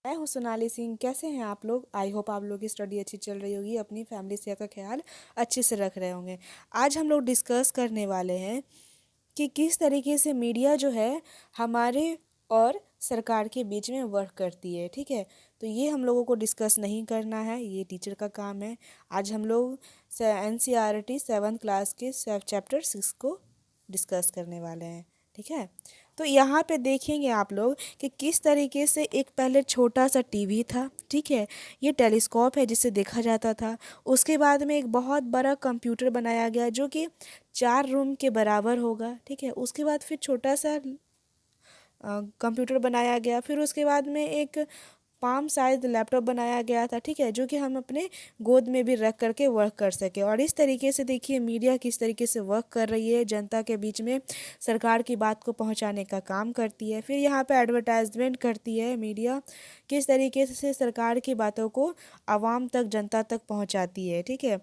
मैं हूँ सोनाली सिंह। कैसे हैं आप लोग? आई होप आप लोग की स्टडी अच्छी चल रही होगी, अपनी फैमिली सेहत का ख्याल अच्छे से रख रहे होंगे। आज हम लोग डिस्कस करने वाले हैं कि किस तरीके से मीडिया जो है हमारे और सरकार के बीच में वर्क करती है। ठीक है, तो ये हम लोगों को डिस्कस नहीं करना है, ये टीचर का काम है। आज हम लोग NCERT 7th क्लास के चैप्टर 6 को डिस्कस करने वाले हैं। ठीक है, तो यहाँ पे देखेंगे आप लोग कि किस तरीके से एक पहले छोटा सा टीवी था। ठीक है, ये टेलीस्कोप है जिससे देखा जाता था। उसके बाद में एक बहुत बड़ा कंप्यूटर बनाया गया जो कि 4 रूम के बराबर होगा। ठीक है, उसके बाद फिर छोटा सा कंप्यूटर बनाया गया। फिर उसके बाद में एक पाम साइज लैपटॉप बनाया गया था। ठीक है, जो कि हम अपने गोद में भी रख करके वर्क कर सके। और इस तरीके से देखिए मीडिया किस तरीके से वर्क कर रही है, जनता के बीच में सरकार की बात को पहुंचाने का काम करती है। फिर यहाँ पे एडवर्टाइजमेंट करती है मीडिया, किस तरीके से सरकार की बातों को आवाम तक, जनता तक पहुंचाती है। ठीक है,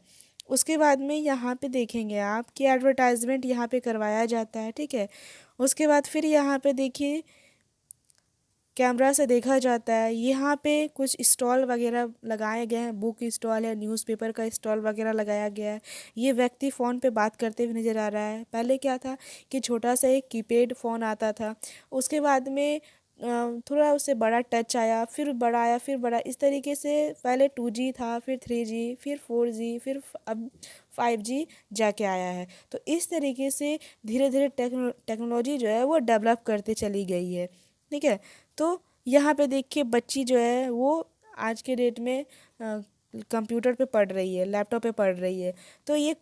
उसके बाद में यहाँ पे देखेंगे आप कि एडवर्टाइजमेंट यहाँ पे करवाया जाता है। ठीक है, उसके बाद फिर यहाँ पे देखिए कैमरा से देखा जाता है। यहाँ पे कुछ स्टॉल वगैरह लगाए गए हैं, बुक स्टॉल है, न्यूज़पेपर का स्टॉल वगैरह लगाया गया है। ये व्यक्ति फ़ोन पे बात करते हुए नज़र आ रहा है। पहले क्या था कि छोटा सा एक कीपैड फ़ोन आता था, उसके बाद में थोड़ा उससे बड़ा टच आया, फिर बड़ा आया, फिर बड़ा, इस तरीके से पहले 2G था, फिर 3G, फिर 4G, फिर अब 5G जाके आया है। तो इस तरीके से धीरे धीरे टेक्नोलॉजी जो है वो डेवलप करते चली गई है। ठीक है, तो यहाँ पे देखिए बच्ची जो है वो आज के डेट में कंप्यूटर पे पढ़ रही है, लैपटॉप पे पढ़ रही है। तो ये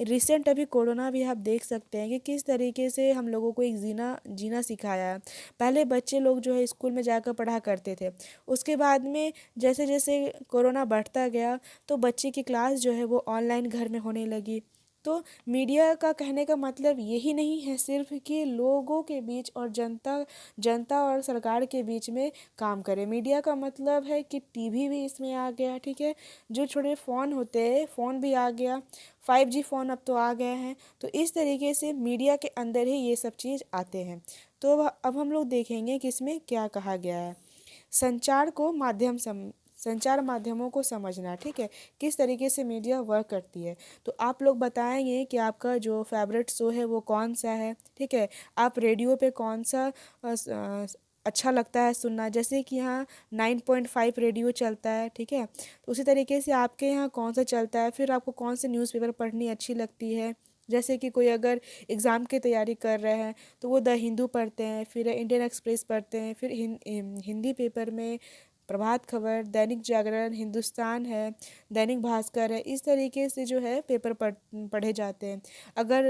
रिसेंट अभी कोरोना भी आप देख सकते हैं कि किस तरीके से हम लोगों को एक जीना जीना सिखाया है। पहले बच्चे लोग जो है स्कूल में जाकर पढ़ा करते थे, उसके बाद में जैसे जैसे कोरोना बढ़ता गया तो बच्चे की क्लास जो है वो ऑनलाइन घर में होने लगी। तो मीडिया का कहने का मतलब यही नहीं है सिर्फ कि लोगों के बीच और जनता जनता और सरकार के बीच में काम करे। मीडिया का मतलब है कि टीवी भी इसमें आ गया। ठीक है, जो छोटे फ़ोन होते हैं, फ़ोन भी आ गया, 5G फ़ोन अब तो आ गए हैं। तो इस तरीके से मीडिया के अंदर ही ये सब चीज़ आते हैं। तो अब हम लोग देखेंगे कि इसमें क्या कहा गया है। संचार को माध्यम संचार माध्यमों को समझना। ठीक है, किस तरीके से मीडिया वर्क करती है। तो आप लोग बताएंगे कि आपका जो फेवरेट शो है वो कौन सा है। ठीक है, आप रेडियो पे कौन सा अच्छा लगता है सुनना, जैसे कि यहाँ 9.5 रेडियो चलता है। ठीक है, तो उसी तरीके से आपके यहाँ कौन सा चलता है। फिर आपको कौन से न्यूज़पेपर पढ़नी अच्छी लगती है, जैसे कि कोई अगर एग्ज़ाम की तैयारी कर रहे हैं तो वो द हिंदू पढ़ते हैं, फिर इंडियन एक्सप्रेस पढ़ते हैं, फिर हिंदी पेपर में प्रभात खबर, दैनिक जागरण, हिंदुस्तान है, दैनिक भास्कर है। इस तरीके से जो है पेपर पढ़े जाते हैं। अगर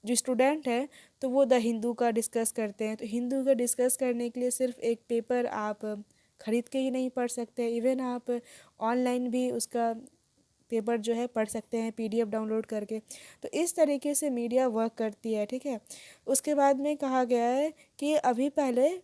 जो स्टूडेंट है तो वो द हिंदू का डिस्कस करते हैं। तो हिंदू का डिस्कस करने के लिए सिर्फ एक पेपर आप खरीद के ही नहीं पढ़ सकते, इवन आप ऑनलाइन भी उसका पेपर जो है पढ़ सकते हैं, PDF डाउनलोड करके। तो इस तरीके से मीडिया वर्क करती है। ठीक है, उसके बाद में कहा गया है कि अभी पहले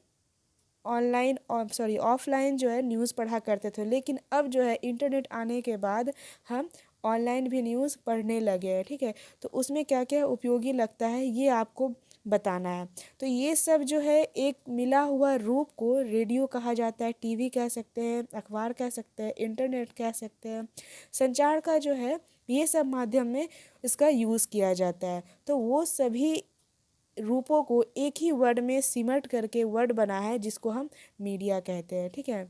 ऑनलाइन सॉरी ऑफलाइन जो है न्यूज़ पढ़ा करते थे, लेकिन अब जो है इंटरनेट आने के बाद हम ऑनलाइन भी न्यूज़ पढ़ने लगे हैं। ठीक है, तो उसमें क्या क्या उपयोगी लगता है ये आपको बताना है। तो ये सब जो है एक मिला हुआ रूप को रेडियो कहा जाता है, टीवी कह सकते हैं, अखबार कह सकते हैं, इंटरनेट कह सकते हैं। संचार का जो है ये सब माध्यम में इसका यूज़ किया जाता है। तो वो सभी रूपों को एक ही वर्ड में सिमट करके वर्ड बना है जिसको हम मीडिया कहते हैं। ठीक है,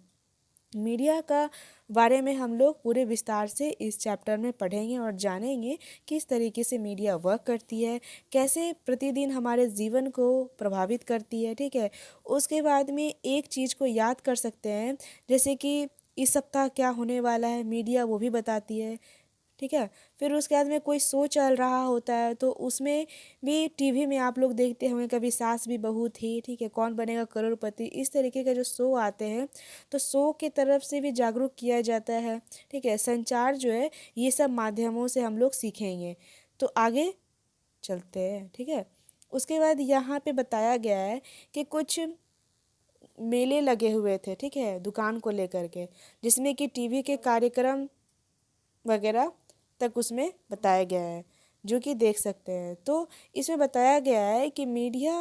मीडिया का बारे में हम लोग पूरे विस्तार से इस चैप्टर में पढ़ेंगे और जानेंगे किस तरीके से मीडिया वर्क करती है, कैसे प्रतिदिन हमारे जीवन को प्रभावित करती है। ठीक है, उसके बाद में एक चीज़ को याद कर सकते हैं, जैसे कि इस सप्ताह क्या होने वाला है, मीडिया वो भी बताती है। ठीक है, फिर उसके बाद में कोई शो चल रहा होता है तो उसमें भी टीवी में आप लोग देखते होंगे, कभी सास भी बहू थी, ठीक है, कौन बनेगा करोड़पति, इस तरीके का जो शो आते हैं तो शो की तरफ से भी जागरूक किया जाता है। ठीक है, संचार जो है ये सब माध्यमों से हम लोग सीखेंगे। तो आगे चलते हैं। ठीक है, उसके बाद यहाँ पे बताया गया है कि कुछ मेले लगे हुए थे। ठीक है, दुकान को लेकर के, जिसमें कि टीवी के कार्यक्रम वगैरह तक उसमें बताया गया है, जो कि देख सकते हैं। तो इसमें बताया गया है कि मीडिया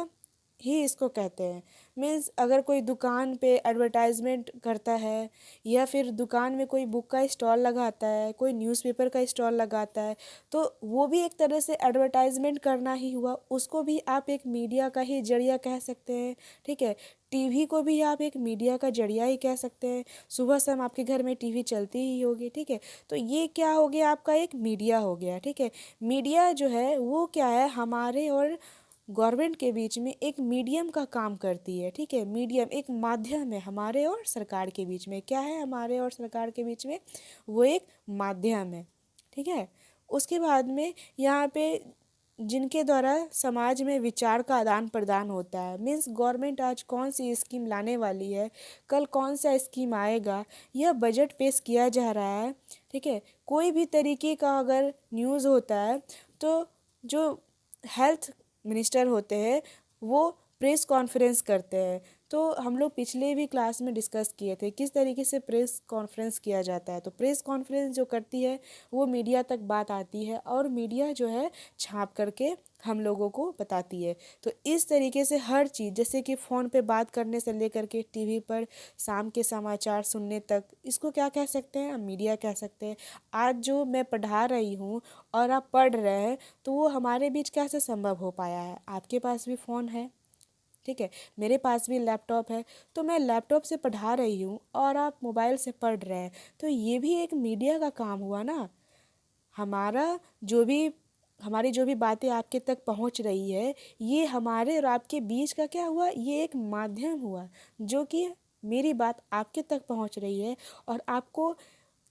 ही इसको कहते हैं। मीन्स अगर कोई दुकान पे एडवर्टाइजमेंट करता है या फिर दुकान में कोई बुक का स्टॉल लगाता है, कोई न्यूज़पेपर का स्टॉल लगाता है, तो वो भी एक तरह से एडवर्टाइजमेंट करना ही हुआ। उसको भी आप एक मीडिया का ही जरिया कह सकते हैं। ठीक है, टीवी को भी आप एक मीडिया का जरिया ही कह सकते हैं। सुबह शाम आपके घर में टीवी चलती ही होगी। ठीक है, तो ये क्या हो गया, आपका एक मीडिया हो गया। ठीक है, मीडिया जो है वो क्या है, हमारे और गवर्नमेंट के बीच में एक मीडियम का काम करती है। ठीक है, मीडियम एक माध्यम है हमारे और सरकार के बीच में। क्या है हमारे और सरकार के बीच में, वो एक माध्यम है। ठीक है, उसके बाद में यहाँ पे जिनके द्वारा समाज में विचार का आदान प्रदान होता है। मीन्स गवर्नमेंट आज कौन सी स्कीम लाने वाली है, कल कौन सा स्कीम आएगा, यह बजट पेश किया जा रहा है। ठीक है, कोई भी तरीके का अगर न्यूज़ होता है तो जो हेल्थ मिनिस्टर होते हैं वो प्रेस कॉन्फ्रेंस करते हैं। तो हम लोग पिछले भी क्लास में डिस्कस किए थे किस तरीके से प्रेस कॉन्फ्रेंस किया जाता है। तो प्रेस कॉन्फ्रेंस जो करती है वो मीडिया तक बात आती है और मीडिया जो है छाप करके हम लोगों को बताती है। तो इस तरीके से हर चीज़, जैसे कि फ़ोन पे बात करने से लेकर के टीवी पर शाम के समाचार सुनने तक, इसको क्या कह सकते हैं, हम मीडिया कह सकते हैं। आज जो मैं पढ़ा रही हूँ और आप पढ़ रहे हैं, तो वो हमारे बीच कैसे संभव हो पाया है। आपके पास भी फ़ोन है, ठीक है, मेरे पास भी लैपटॉप है, तो मैं लैपटॉप से पढ़ा रही हूँ और आप मोबाइल से पढ़ रहे हैं, तो ये भी एक मीडिया का काम हुआ ना। हमारा जो भी हमारी जो भी बातें आपके तक पहुंच रही है, ये हमारे और आपके बीच का क्या हुआ, ये एक माध्यम हुआ जो कि मेरी बात आपके तक पहुंच रही है। और आपको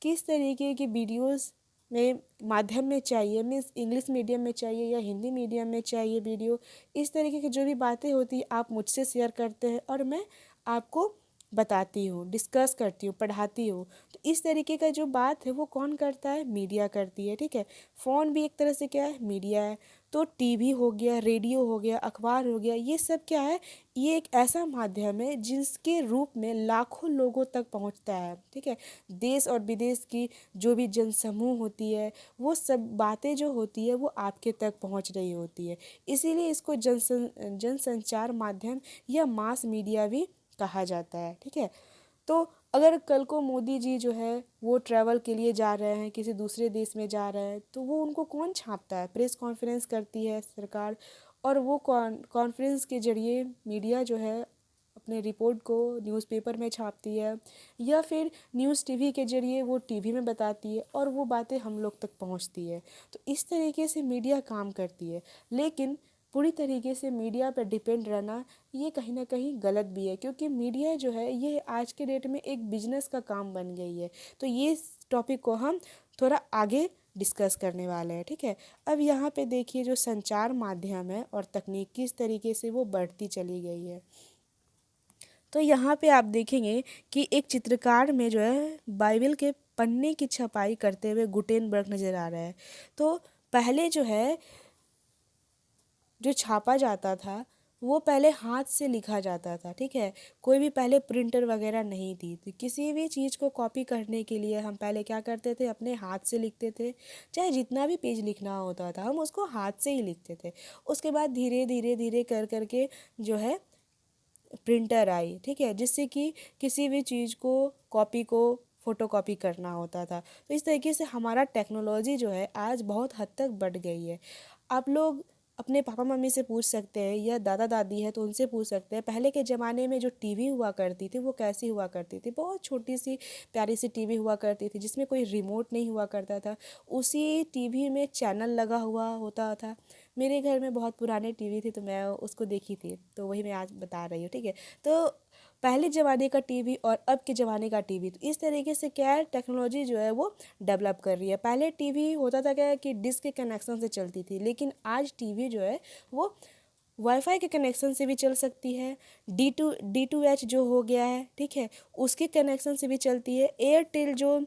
किस तरीके की वीडियोस में माध्यम में चाहिए, मीन्स इंग्लिश मीडियम में चाहिए या हिंदी मीडियम में चाहिए वीडियो, इस तरीके की जो भी बातें होती हैं आप मुझसे शेयर करते हैं और मैं आपको बताती हूँ, डिस्कस करती हूँ, पढ़ाती हूँ। तो इस तरीके का जो बात है वो कौन करता है, मीडिया करती है। ठीक है, फ़ोन भी एक तरह से क्या है, मीडिया है। तो टीवी हो गया, रेडियो हो गया, अखबार हो गया, ये सब क्या है, ये एक ऐसा माध्यम है जिसके रूप में लाखों लोगों तक पहुंचता है। ठीक है, देश और विदेश की जो भी जनसमूह होती है, वो सब बातें जो होती है वो आपके तक पहुंच रही होती है। इसीलिए इसको जनसंचार माध्यम या मास मीडिया भी कहा जाता है। ठीक है, तो अगर कल को मोदी जी जो है वो ट्रैवल के लिए जा रहे हैं, किसी दूसरे देश में जा रहे हैं, तो वो उनको कौन छापता है, प्रेस कॉन्फ्रेंस करती है सरकार। और वो कॉन्फ्रेंस के जरिए मीडिया जो है अपने रिपोर्ट को न्यूज़पेपर में छापती है या फिर न्यूज़ टीवी के जरिए वो टीवी में बताती है और वो बातें हम लोग तक पहुंचती है। तो इस तरीके से मीडिया काम करती है। लेकिन पूरी तरीके से मीडिया पर डिपेंड रहना ये कहीं ना कहीं गलत भी है, क्योंकि मीडिया जो है ये आज के डेट में एक बिजनेस का काम बन गई है। तो ये टॉपिक को हम थोड़ा आगे डिस्कस करने वाले हैं। ठीक है, अब यहाँ पे देखिए जो संचार माध्यम है और तकनीक किस तरीके से वो बढ़ती चली गई है। तो यहाँ पे आप देखेंगे कि एक चित्रकार में जो है बाइबल के पन्ने की छपाई करते हुए गुटेनबर्ग नज़र आ रहा है। तो पहले जो है जो छापा जाता था वो पहले हाथ से लिखा जाता था। ठीक है, कोई भी पहले प्रिंटर वगैरह नहीं थी, तो किसी भी चीज़ को कॉपी करने के लिए हम पहले क्या करते थे, अपने हाथ से लिखते थे। चाहे जितना भी पेज लिखना होता था हम उसको हाथ से ही लिखते थे। उसके बाद धीरे धीरे धीरे कर करके जो है प्रिंटर आई। ठीक है, जिससे कि किसी भी चीज़ को कॉपी को फ़ोटोकॉपी करना होता था। तो इस तरीके से हमारा टेक्नोलॉजी जो है आज बहुत हद तक बढ़ गई है। आप लोग अपने पापा मम्मी से पूछ सकते हैं या दादा दादी है तो उनसे पूछ सकते हैं, पहले के ज़माने में जो टीवी हुआ करती थी वो कैसी हुआ करती थी। बहुत छोटी सी प्यारी सी टीवी हुआ करती थी जिसमें कोई रिमोट नहीं हुआ करता था। उसी टीवी में चैनल लगा हुआ होता था। मेरे घर में बहुत पुराने टीवी थे तो मैं उसको देखी थी, तो वही मैं आज बता रही हूँ। ठीक है, तो पहले ज़माने का टीवी और अब के ज़माने का टीवी, तो इस तरीके से क्या है, टेक्नोलॉजी जो है वो डेवलप कर रही है। पहले टीवी होता था क्या कि डिश के कनेक्शन से चलती थी, लेकिन आज टीवी जो है वो वाईफाई के कनेक्शन से भी चल सकती है। D2H जो हो गया है, ठीक है, उसके कनेक्शन से भी चलती है। एयरटेल जो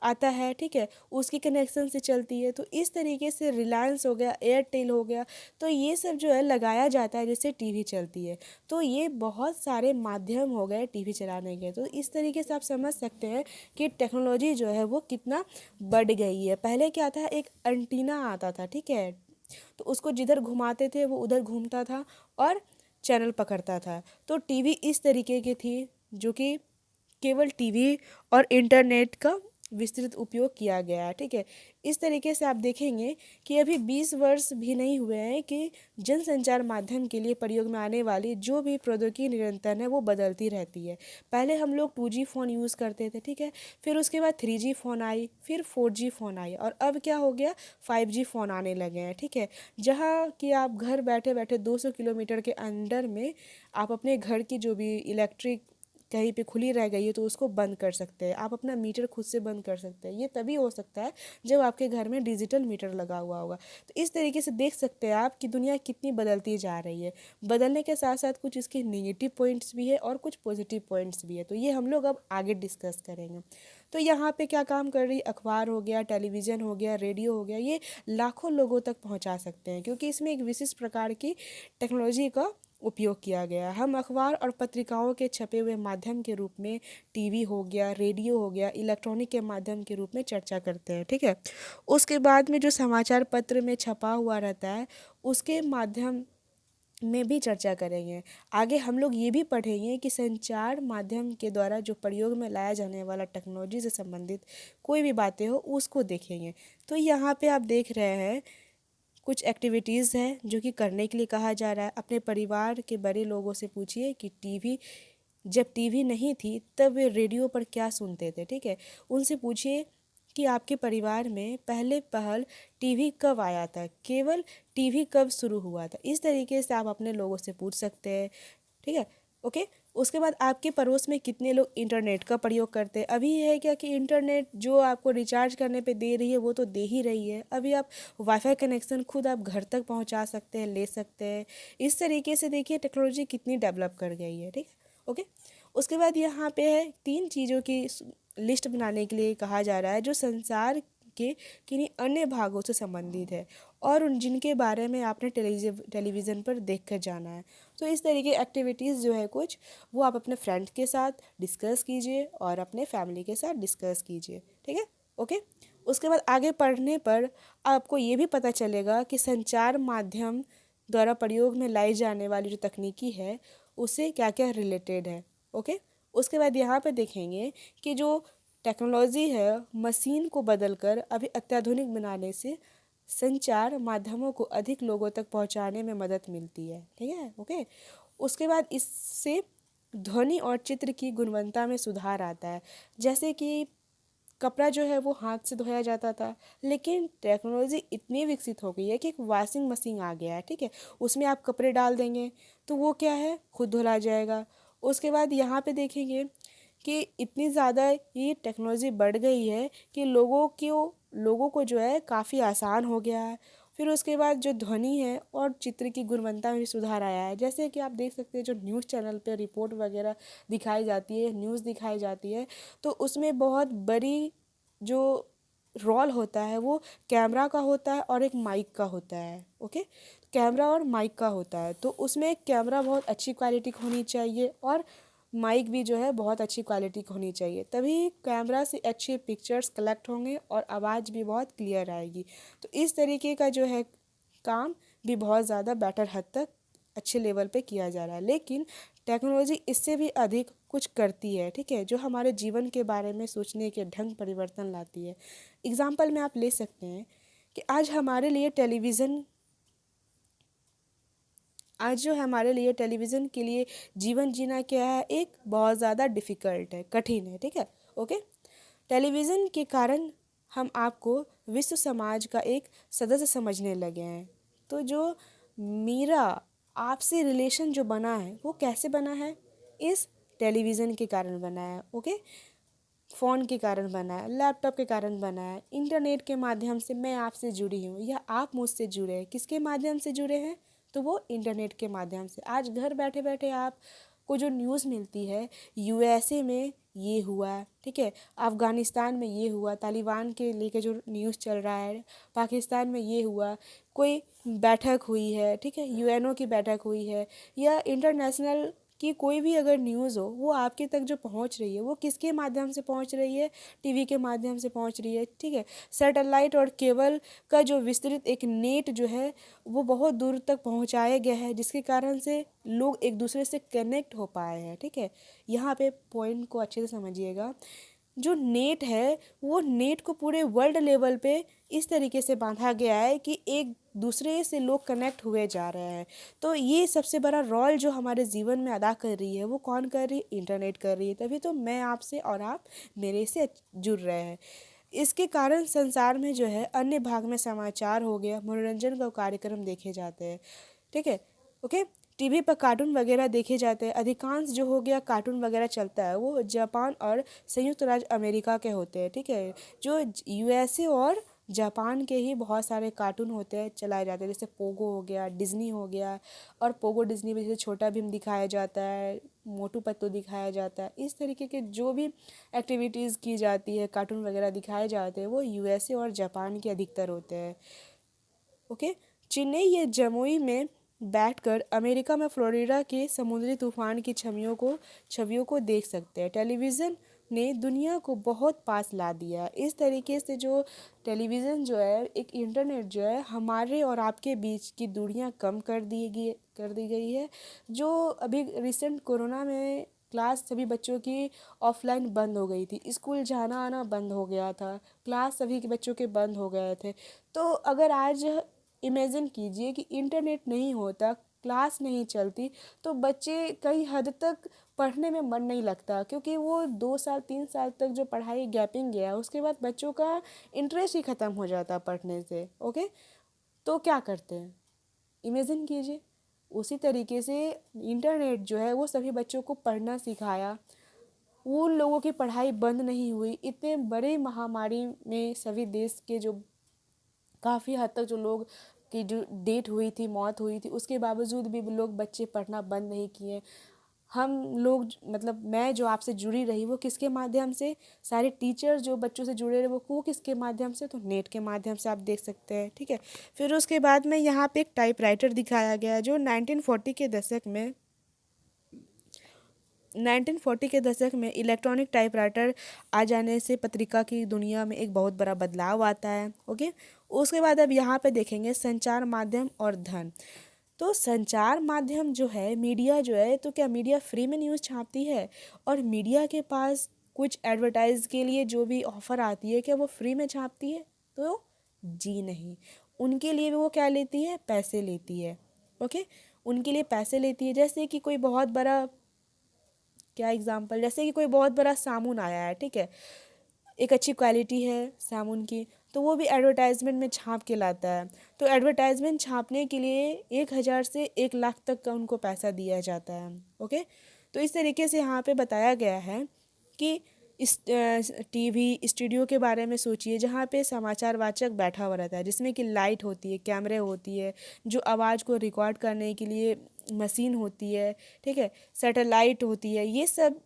आता है, ठीक है, उसकी कनेक्शन से चलती है। तो इस तरीके से रिलायंस हो गया, एयरटेल हो गया, तो ये सब जो है लगाया जाता है जिससे टीवी चलती है। तो ये बहुत सारे माध्यम हो गए टीवी चलाने के। तो इस तरीके से आप समझ सकते हैं कि टेक्नोलॉजी जो है वो कितना बढ़ गई है। पहले क्या था, एक एंटीना आता था, ठीक है, तो उसको जिधर घुमाते थे वो उधर घूमता था और चैनल पकड़ता था। तो टीवी इस तरीके की थी जो कि केवल टीवी और इंटरनेट का विस्तृत उपयोग किया गया है, ठीक है। इस तरीके से आप देखेंगे कि अभी 20 वर्ष भी नहीं हुए हैं कि जनसंचार माध्यम के लिए प्रयोग में आने वाली जो भी प्रौद्योगिकी निरंतर है वो बदलती रहती है। पहले हम लोग 2G फ़ोन यूज़ करते थे, ठीक है। फिर उसके बाद 3G फ़ोन आई, फिर 4G फ़ोन आई, और अब क्या हो गया, 5G फ़ोन आने लगे हैं, ठीक है। जहाँ कि आप घर बैठे बैठे 200 किलोमीटर के अंडर में आप अपने घर की जो भी इलेक्ट्रिक कहीं पे खुली रह गई है तो उसको बंद कर सकते हैं। आप अपना मीटर खुद से बंद कर सकते हैं। ये तभी हो सकता है जब आपके घर में डिजिटल मीटर लगा हुआ होगा। तो इस तरीके से देख सकते हैं आप कि दुनिया कितनी बदलती जा रही है। बदलने के साथ साथ कुछ इसके नेगेटिव पॉइंट्स भी है और कुछ पॉजिटिव पॉइंट्स भी है, तो ये हम लोग अब आगे डिस्कस करेंगे। तो यहाँ पे क्या काम कर रही है, अखबार हो गया, टेलीविज़न हो गया, रेडियो हो गया, ये लाखों लोगों तक पहुँचा सकते हैं क्योंकि इसमें एक विशिष्ट प्रकार की टेक्नोलॉजी का उपयोग किया गया। हम अखबार और पत्रिकाओं के छपे हुए माध्यम के रूप में टीवी हो गया, रेडियो हो गया, इलेक्ट्रॉनिक के माध्यम के रूप में चर्चा करते हैं, ठीक है। उसके बाद में जो समाचार पत्र में छपा हुआ रहता है उसके माध्यम में भी चर्चा करेंगे। आगे हम लोग ये भी पढ़ेंगे कि संचार माध्यम के द्वारा जो प्रयोग में लाया जाने वाला टेक्नोलॉजी से संबंधित कोई भी बातें हो उसको देखेंगे। तो यहाँ पे आप देख रहे हैं कुछ एक्टिविटीज़ हैं जो कि करने के लिए कहा जा रहा है। अपने परिवार के बड़े लोगों से पूछिए कि जब टीवी नहीं थी तब वे रेडियो पर क्या सुनते थे, ठीक है। उनसे पूछिए कि आपके परिवार में पहले पहल टीवी कब आया था, केवल टीवी कब शुरू हुआ था। इस तरीके से आप अपने लोगों से पूछ सकते हैं, ठीक है। ओके। उसके बाद आपके पड़ोस में कितने लोग इंटरनेट का प्रयोग करते हैं। अभी है क्या कि इंटरनेट जो आपको रिचार्ज करने पे दे रही है वो तो दे ही रही है। अभी आप वाईफाई कनेक्शन खुद आप घर तक पहुंचा सकते हैं, ले सकते हैं। इस तरीके से देखिए टेक्नोलॉजी कितनी डेवलप कर गई है, ठीक है। ओके। उसके बाद यहाँ पे है 3 चीज़ों की लिस्ट बनाने के लिए कहा जा रहा है जो संसार के किन्हीं अन्य भागों से संबंधित है और उन जिनके बारे में आपने टेलीविज़न पर देख कर जाना है। तो इस तरीके एक्टिविटीज़ जो है कुछ वो आप अपने फ्रेंड्स के साथ डिस्कस कीजिए और अपने फैमिली के साथ डिस्कस कीजिए, ठीक है। ओके। उसके बाद आगे पढ़ने पर आपको ये भी पता चलेगा कि संचार माध्यम द्वारा प्रयोग में लाई जाने वाली जो तकनीकी है उससे क्या क्या रिलेटेड है। ओके। उसके बाद यहाँ पे देखेंगे कि जो टेक्नोलॉजी है मशीन को बदलकर अभी अत्याधुनिक बनाने से संचार माध्यमों को अधिक लोगों तक पहुंचाने में मदद मिलती है, ठीक है। ओके। उसके बाद इससे ध्वनि और चित्र की गुणवत्ता में सुधार आता है। जैसे कि कपड़ा जो है वो हाथ से धोया जाता था, लेकिन टेक्नोलॉजी इतनी विकसित हो गई है कि एक वॉशिंग मशीन आ गया है, ठीक है। उसमें आप कपड़े डाल देंगे तो वो क्या है खुद धुला जाएगा। उसके बाद यहाँ पे देखेंगे कि इतनी ज़्यादा ये टेक्नोलॉजी बढ़ गई है कि लोगों को जो है काफ़ी आसान हो गया है। फिर उसके बाद जो ध्वनि है और चित्र की गुणवत्ता में भी सुधार आया है। जैसे कि आप देख सकते हैं जो न्यूज़ चैनल पे रिपोर्ट वगैरह दिखाई जाती है, न्यूज़ दिखाई जाती है, तो उसमें बहुत बड़ी जो रोल होता है वो कैमरा का होता है और एक माइक का होता है। ओके। कैमरा और माइक का होता है, तो उसमें कैमरा बहुत अच्छी क्वालिटी की होनी चाहिए और माइक भी जो है बहुत अच्छी क्वालिटी की होनी चाहिए, तभी कैमरा से अच्छे पिक्चर्स कलेक्ट होंगे और आवाज़ भी बहुत क्लियर आएगी। तो इस तरीके का जो है काम भी बहुत ज़्यादा बेटर हद तक अच्छे लेवल पे किया जा रहा है। लेकिन टेक्नोलॉजी इससे भी अधिक कुछ करती है, ठीक है, जो हमारे जीवन के बारे में सोचने के ढंग परिवर्तन लाती है। एग्जाम्पल में आप ले सकते हैं कि आज जो हमारे लिए टेलीविज़न के लिए जीवन जीना क्या है, एक बहुत ज़्यादा डिफ़िकल्ट है, कठिन है, ठीक है। ओके। टेलीविज़न के कारण हम आपको विश्व समाज का एक सदस्य समझने लगे हैं। तो जो मेरा आपसे रिलेशन जो बना है वो कैसे बना है, इस टेलीविज़न के कारण बना है। ओके। फ़ोन के कारण बना है, लैपटॉप के कारण बना है, इंटरनेट के माध्यम से मैं आपसे जुड़ी हूँ या आप मुझसे जुड़े हैं। किसके माध्यम से जुड़े हैं, तो वो इंटरनेट के माध्यम से। आज घर बैठे बैठे आप को जो न्यूज़ मिलती है, यूएसए में ये हुआ, ठीक है, अफ़गानिस्तान में ये हुआ, तालिबान के लेके जो न्यूज़ चल रहा है, पाकिस्तान में ये हुआ, कोई बैठक हुई है, ठीक है, यूएनओ की बैठक हुई है, या इंटरनेशनल कि कोई भी अगर न्यूज़ हो वो आपके तक जो पहुंच रही है वो किसके माध्यम से पहुंच रही है, टीवी के माध्यम से पहुंच रही है, ठीक है। सैटेलाइट और केबल का जो विस्तृत एक नेट जो है वो बहुत दूर तक पहुंचाया गया है, जिसके कारण से लोग एक दूसरे से कनेक्ट हो पाए हैं, ठीक है। यहाँ पे पॉइंट को अच्छे से समझिएगा। जो नेट है वो नेट को पूरे वर्ल्ड लेवल पे इस तरीके से बांधा गया है कि एक दूसरे से लोग कनेक्ट हुए जा रहे हैं। तो ये सबसे बड़ा रोल जो हमारे जीवन में अदा कर रही है वो कौन कर रही है, इंटरनेट कर रही है। तभी तो मैं आपसे और आप मेरे से जुड़ रहे हैं। इसके कारण संसार में जो है अन्य भाग में समाचार हो गया, मनोरंजन का कार्यक्रम देखे जाते हैं, ठीक है। ओके। टीवी पर कार्टून वगैरह देखे जाते हैं। अधिकांश जो हो गया कार्टून वगैरह चलता है वो जापान और संयुक्त राज्य अमेरिका के होते हैं, ठीक है। जो यूएसए और जापान के ही बहुत सारे कार्टून होते हैं चलाए जाते हैं, जैसे पोगो हो गया, डिज्नी हो गया। और पोगो डिज्नी में जैसे छोटा भीम दिखाया जाता है, मोटू पतलू दिखाया जाता है। इस तरीके के जो भी एक्टिविटीज़ की जाती है, कार्टून वगैरह दिखाए जाते हैं, वो यूएसए और जापान के अधिकतर होते हैं। ओके। चेन्नई या जमुई में बैठकर अमेरिका में फ्लोरिडा के समुद्री तूफान की छवियों को देख सकते हैं। टेलीविज़न ने दुनिया को बहुत पास ला दिया है। इस तरीके से जो टेलीविज़न जो है, एक इंटरनेट जो है, हमारे और आपके बीच की दूरियां कम कर दी गई है। जो अभी रिसेंट कोरोना में क्लास सभी बच्चों की ऑफलाइन बंद हो गई थी, स्कूल जाना आना बंद हो गया था, क्लास सभी के बच्चों के बंद हो गए थे। तो अगर आज इमेजिन कीजिए कि इंटरनेट नहीं होता, क्लास नहीं चलती, तो बच्चे कई हद तक पढ़ने में मन नहीं लगता, क्योंकि वो 2 साल 3 साल तक जो पढ़ाई गैपिंग गया उसके बाद बच्चों का इंटरेस्ट ही ख़त्म हो जाता पढ़ने से। ओके। तो क्या करते हैं, इमेजिन कीजिए। उसी तरीके से इंटरनेट जो है वो सभी बच्चों को पढ़ना सिखाया। उन लोगों की पढ़ाई बंद नहीं हुई। इतने बड़े महामारी में सभी देश के जो काफ़ी हद तक जो लोग की जो डेट हुई थी, मौत हुई थी, उसके बावजूद भी लोग बच्चे पढ़ना बंद नहीं किए। हम लोग मतलब मैं जो आपसे जुड़ी रही वो किसके माध्यम से, सारे टीचर जो बच्चों से जुड़े रहे वो किसके माध्यम से, तो नेट के माध्यम से आप देख सकते हैं, ठीक है। फिर उसके बाद में यहाँ पे एक टाइपराइटर दिखाया गया है जो 1940 के दशक में इलेक्ट्रॉनिक टाइपराइटर आ जाने से पत्रिका की दुनिया में एक बहुत बड़ा बदलाव आता है। ओके। उसके बाद अब यहाँ पे देखेंगे संचार माध्यम और धन। तो संचार माध्यम जो है, मीडिया जो है, तो क्या मीडिया फ्री में न्यूज़ छापती है? और मीडिया के पास कुछ एडवर्टाइज के लिए जो भी ऑफ़र आती है क्या वो फ्री में छापती है? तो जी नहीं। उनके लिए भी वो क्या लेती है, पैसे लेती है। ओके। उनके लिए पैसे लेती है। जैसे कि कोई बहुत बड़ा, क्या एग्जांपल, जैसे कि कोई बहुत बड़ा साबुन आया है, ठीक है, एक अच्छी क्वालिटी है साबुन की, तो वो भी एडवर्टाइजमेंट में छाप के लाता है। तो एडवर्टाइजमेंट छापने के लिए 1,000 से 1 लाख तक का उनको पैसा दिया जाता है। ओके। तो इस तरीके से यहाँ पे बताया गया है कि इस टीवी स्टूडियो के बारे में सोचिए, जहाँ पे समाचार वाचक बैठा हुआ रहता है, जिसमें कि लाइट होती है, कैमरे होती है, जो आवाज़ को रिकॉर्ड करने के लिए मशीन होती है, ठीक है, सैटेलाइट होती है। ये सब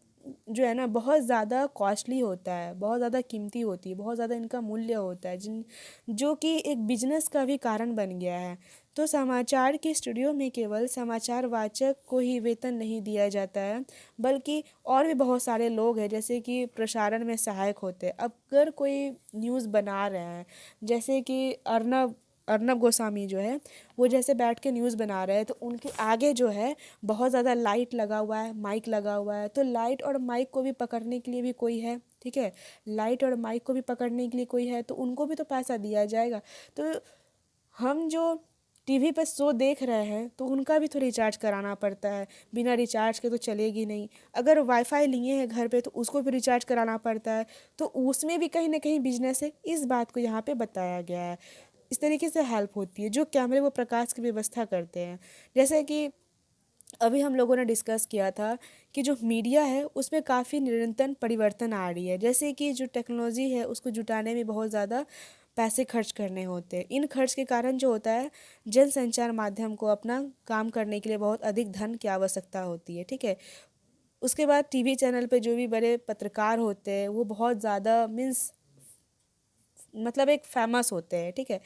जो है ना बहुत ज़्यादा कॉस्टली होता है, बहुत ज़्यादा कीमती होती है, बहुत ज़्यादा इनका मूल्य होता है, जिन जो कि एक बिजनेस का भी कारण बन गया है। तो समाचार के स्टूडियो में केवल समाचार वाचक को ही वेतन नहीं दिया जाता है, बल्कि और भी बहुत सारे लोग हैं जैसे कि प्रसारण में सहायक होते हैं। अगर कोई न्यूज़ बना रहे हैं, जैसे कि अर्नब अर्नब गोस्वामी जो है, वो जैसे बैठ के न्यूज़ बना रहे हैं, तो उनके आगे जो है बहुत ज़्यादा लाइट लगा हुआ है, माइक लगा हुआ है। तो लाइट और माइक को भी पकड़ने के लिए भी कोई है, ठीक है, लाइट और माइक को भी पकड़ने के लिए कोई है, तो उनको भी तो पैसा दिया जाएगा। तो हम जो टीवी पर शो देख रहे हैं तो उनका भी तो रिचार्ज कराना पड़ता है, बिना रिचार्ज के तो चलेगी नहीं। अगर वाईफाई लिए हैं घर पे तो उसको भी रिचार्ज कराना पड़ता है, तो उसमें भी कहीं ना कहीं बिजनेस है। इस बात को यहाँ पे बताया गया है। इस तरीके से हेल्प होती है। जो कैमरे वो प्रकाश की व्यवस्था करते हैं, जैसे कि अभी हम लोगों ने डिस्कस किया था कि जो मीडिया है उसमें काफ़ी निरंतर परिवर्तन आ रही है। जैसे कि जो टेक्नोलॉजी है उसको जुटाने में बहुत ज़्यादा पैसे खर्च करने होते हैं। इन खर्च के कारण जो होता है, जनसंचार माध्यम को अपना काम करने के लिए बहुत अधिक धन की आवश्यकता होती है, ठीक है। उसके बाद टीवी चैनल पे जो भी बड़े पत्रकार होते हैं वो बहुत ज़्यादा मीन्स मतलब एक फेमस होते हैं, ठीक है।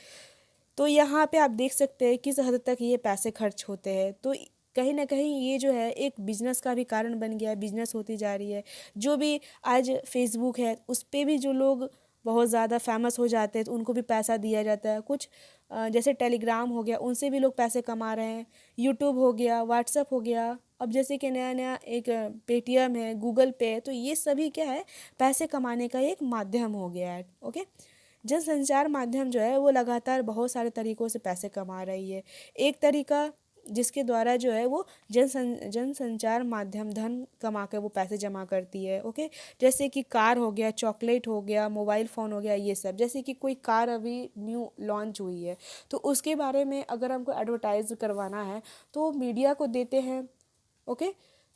तो यहाँ पे आप देख सकते हैं किस हद तक ये पैसे खर्च होते हैं। तो कहीं ना कहीं ये जो है एक बिजनेस का भी कारण बन गया है, बिजनेस होती जा रही है। जो भी आज फेसबुक है उस पे भी जो लोग बहुत ज़्यादा फेमस हो जाते हैं तो उनको भी पैसा दिया जाता है। कुछ जैसे टेलीग्राम हो गया, उनसे भी लोग पैसे कमा रहे हैं। यूट्यूब हो गया, व्हाट्सअप हो गया, अब जैसे कि नया नया एक पेटीएम है, गूगल पे है, तो ये सभी क्या है, पैसे कमाने का एक माध्यम हो गया है। ओके, जनसंचार माध्यम जो है वो लगातार बहुत सारे तरीक़ों से पैसे कमा रही है। एक तरीका जिसके द्वारा जो है वो जनसंचार माध्यम धन कमा कर वो पैसे जमा करती है। ओके, जैसे कि कार हो गया, चॉकलेट हो गया, मोबाइल फ़ोन हो गया, ये सब। जैसे कि कोई कार अभी न्यू लॉन्च हुई है तो उसके बारे में अगर हमको एडवर्टाइज़ करवाना है तो मीडिया को देते हैं। ओके,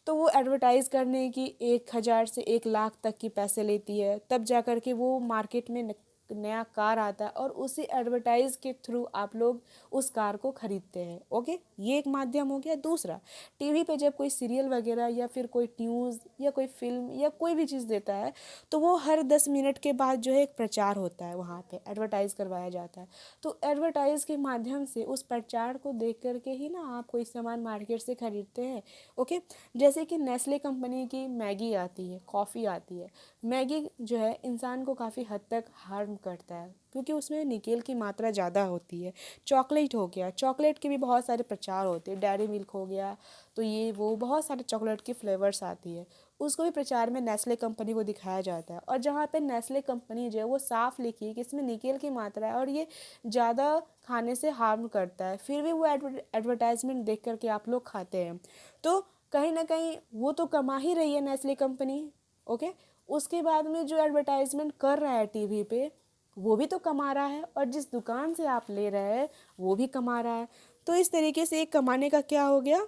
तो वो एडवर्टाइज़ करने की 1,000 से 1,00,000 तक की पैसे लेती है, तब जा कर के वो मार्केट में नया कार आता है और उसी एडवर्टाइज के थ्रू आप लोग उस कार को खरीदते हैं। ओके, ये एक माध्यम हो गया। दूसरा, टीवी पे जब कोई सीरियल वगैरह या फिर कोई न्यूज़ या कोई फिल्म या कोई भी चीज़ देता है तो वो हर 10 मिनट के बाद जो है एक प्रचार होता है, वहाँ पे एडवर्टाइज़ करवाया जाता है। तो एडवर्टाइज़ के माध्यम से उस प्रचार को देख करके ही ना आप कोई सामान मार्केट से खरीदते हैं। ओके, जैसे कि नेस्ले कंपनी की मैगी आती है, कॉफ़ी आती है। मैगी जो है इंसान को काफ़ी हद तक हार्म करता है क्योंकि उसमें निकेल की मात्रा ज़्यादा होती है। चॉकलेट हो गया, चॉकलेट के भी बहुत सारे प्रचार होते हैं। डेयरी मिल्क हो गया, तो ये वो बहुत सारे चॉकलेट की फ्लेवर्स आती है, उसको भी प्रचार में नेस्ले कंपनी को दिखाया जाता है। और जहाँ पे नेस्ले कंपनी जो है वो साफ लिखी है कि इसमें निकेल की मात्रा है और ये ज़्यादा खाने से हार्म करता है, फिर भी वो एडवर्टाइजमेंट देख करके आप लोग खाते हैं। तो कहीं ना कहीं वो तो कमा ही रही है नेस्ले कंपनी। ओके, उसके बाद में जो एडवर्टाइजमेंट कर रहा है टीवी पे वो भी तो कमा रहा है, और जिस दुकान से आप ले रहे हैं वो भी कमा रहा है। तो इस तरीके से एक कमाने का क्या हो गया,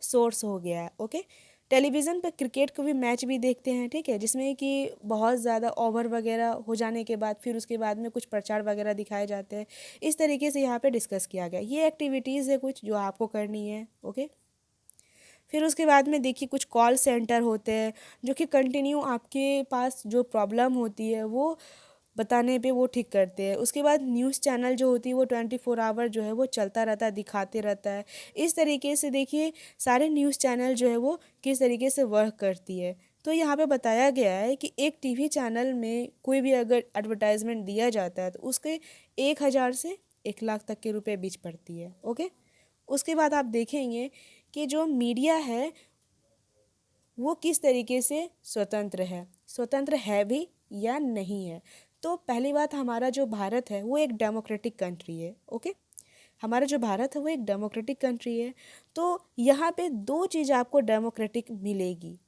सोर्स हो गया है। ओके, टेलीविज़न पर क्रिकेट को भी मैच भी देखते हैं, ठीक है, जिसमें कि बहुत ज़्यादा ओवर वगैरह हो जाने के बाद फिर उसके बाद में कुछ प्रचार वगैरह दिखाए जाते हैं। इस तरीके से यहाँ पे डिस्कस किया गया। ये एक्टिविटीज़ है कुछ जो आपको करनी है। ओके, फिर उसके बाद में देखिए कुछ कॉल सेंटर होते हैं जो कि कंटिन्यू आपके पास जो प्रॉब्लम होती है वो बताने पे वो ठीक करते हैं। उसके बाद न्यूज़ चैनल जो होती है वो 24 आवर जो है वो चलता रहता है, दिखाते रहता है। इस तरीके से देखिए सारे न्यूज़ चैनल जो है वो किस तरीके से वर्क करती है। तो यहाँ पे बताया गया है कि एक टीवी चैनल में कोई भी अगर एडवर्टाइजमेंट दिया जाता है तो उसके 1,000 से 1,00,000 तक के रुपए बीच पड़ती है। ओके, उसके बाद आप देखेंगे कि जो मीडिया है वो किस तरीके से स्वतंत्र है भी या नहीं है। तो पहली बात, हमारा जो भारत है वो एक डेमोक्रेटिक कंट्री है। ओके, हमारा जो भारत है वो एक डेमोक्रेटिक कंट्री है। तो यहाँ पे दो चीज़ आपको डेमोक्रेटिक मिलेगी,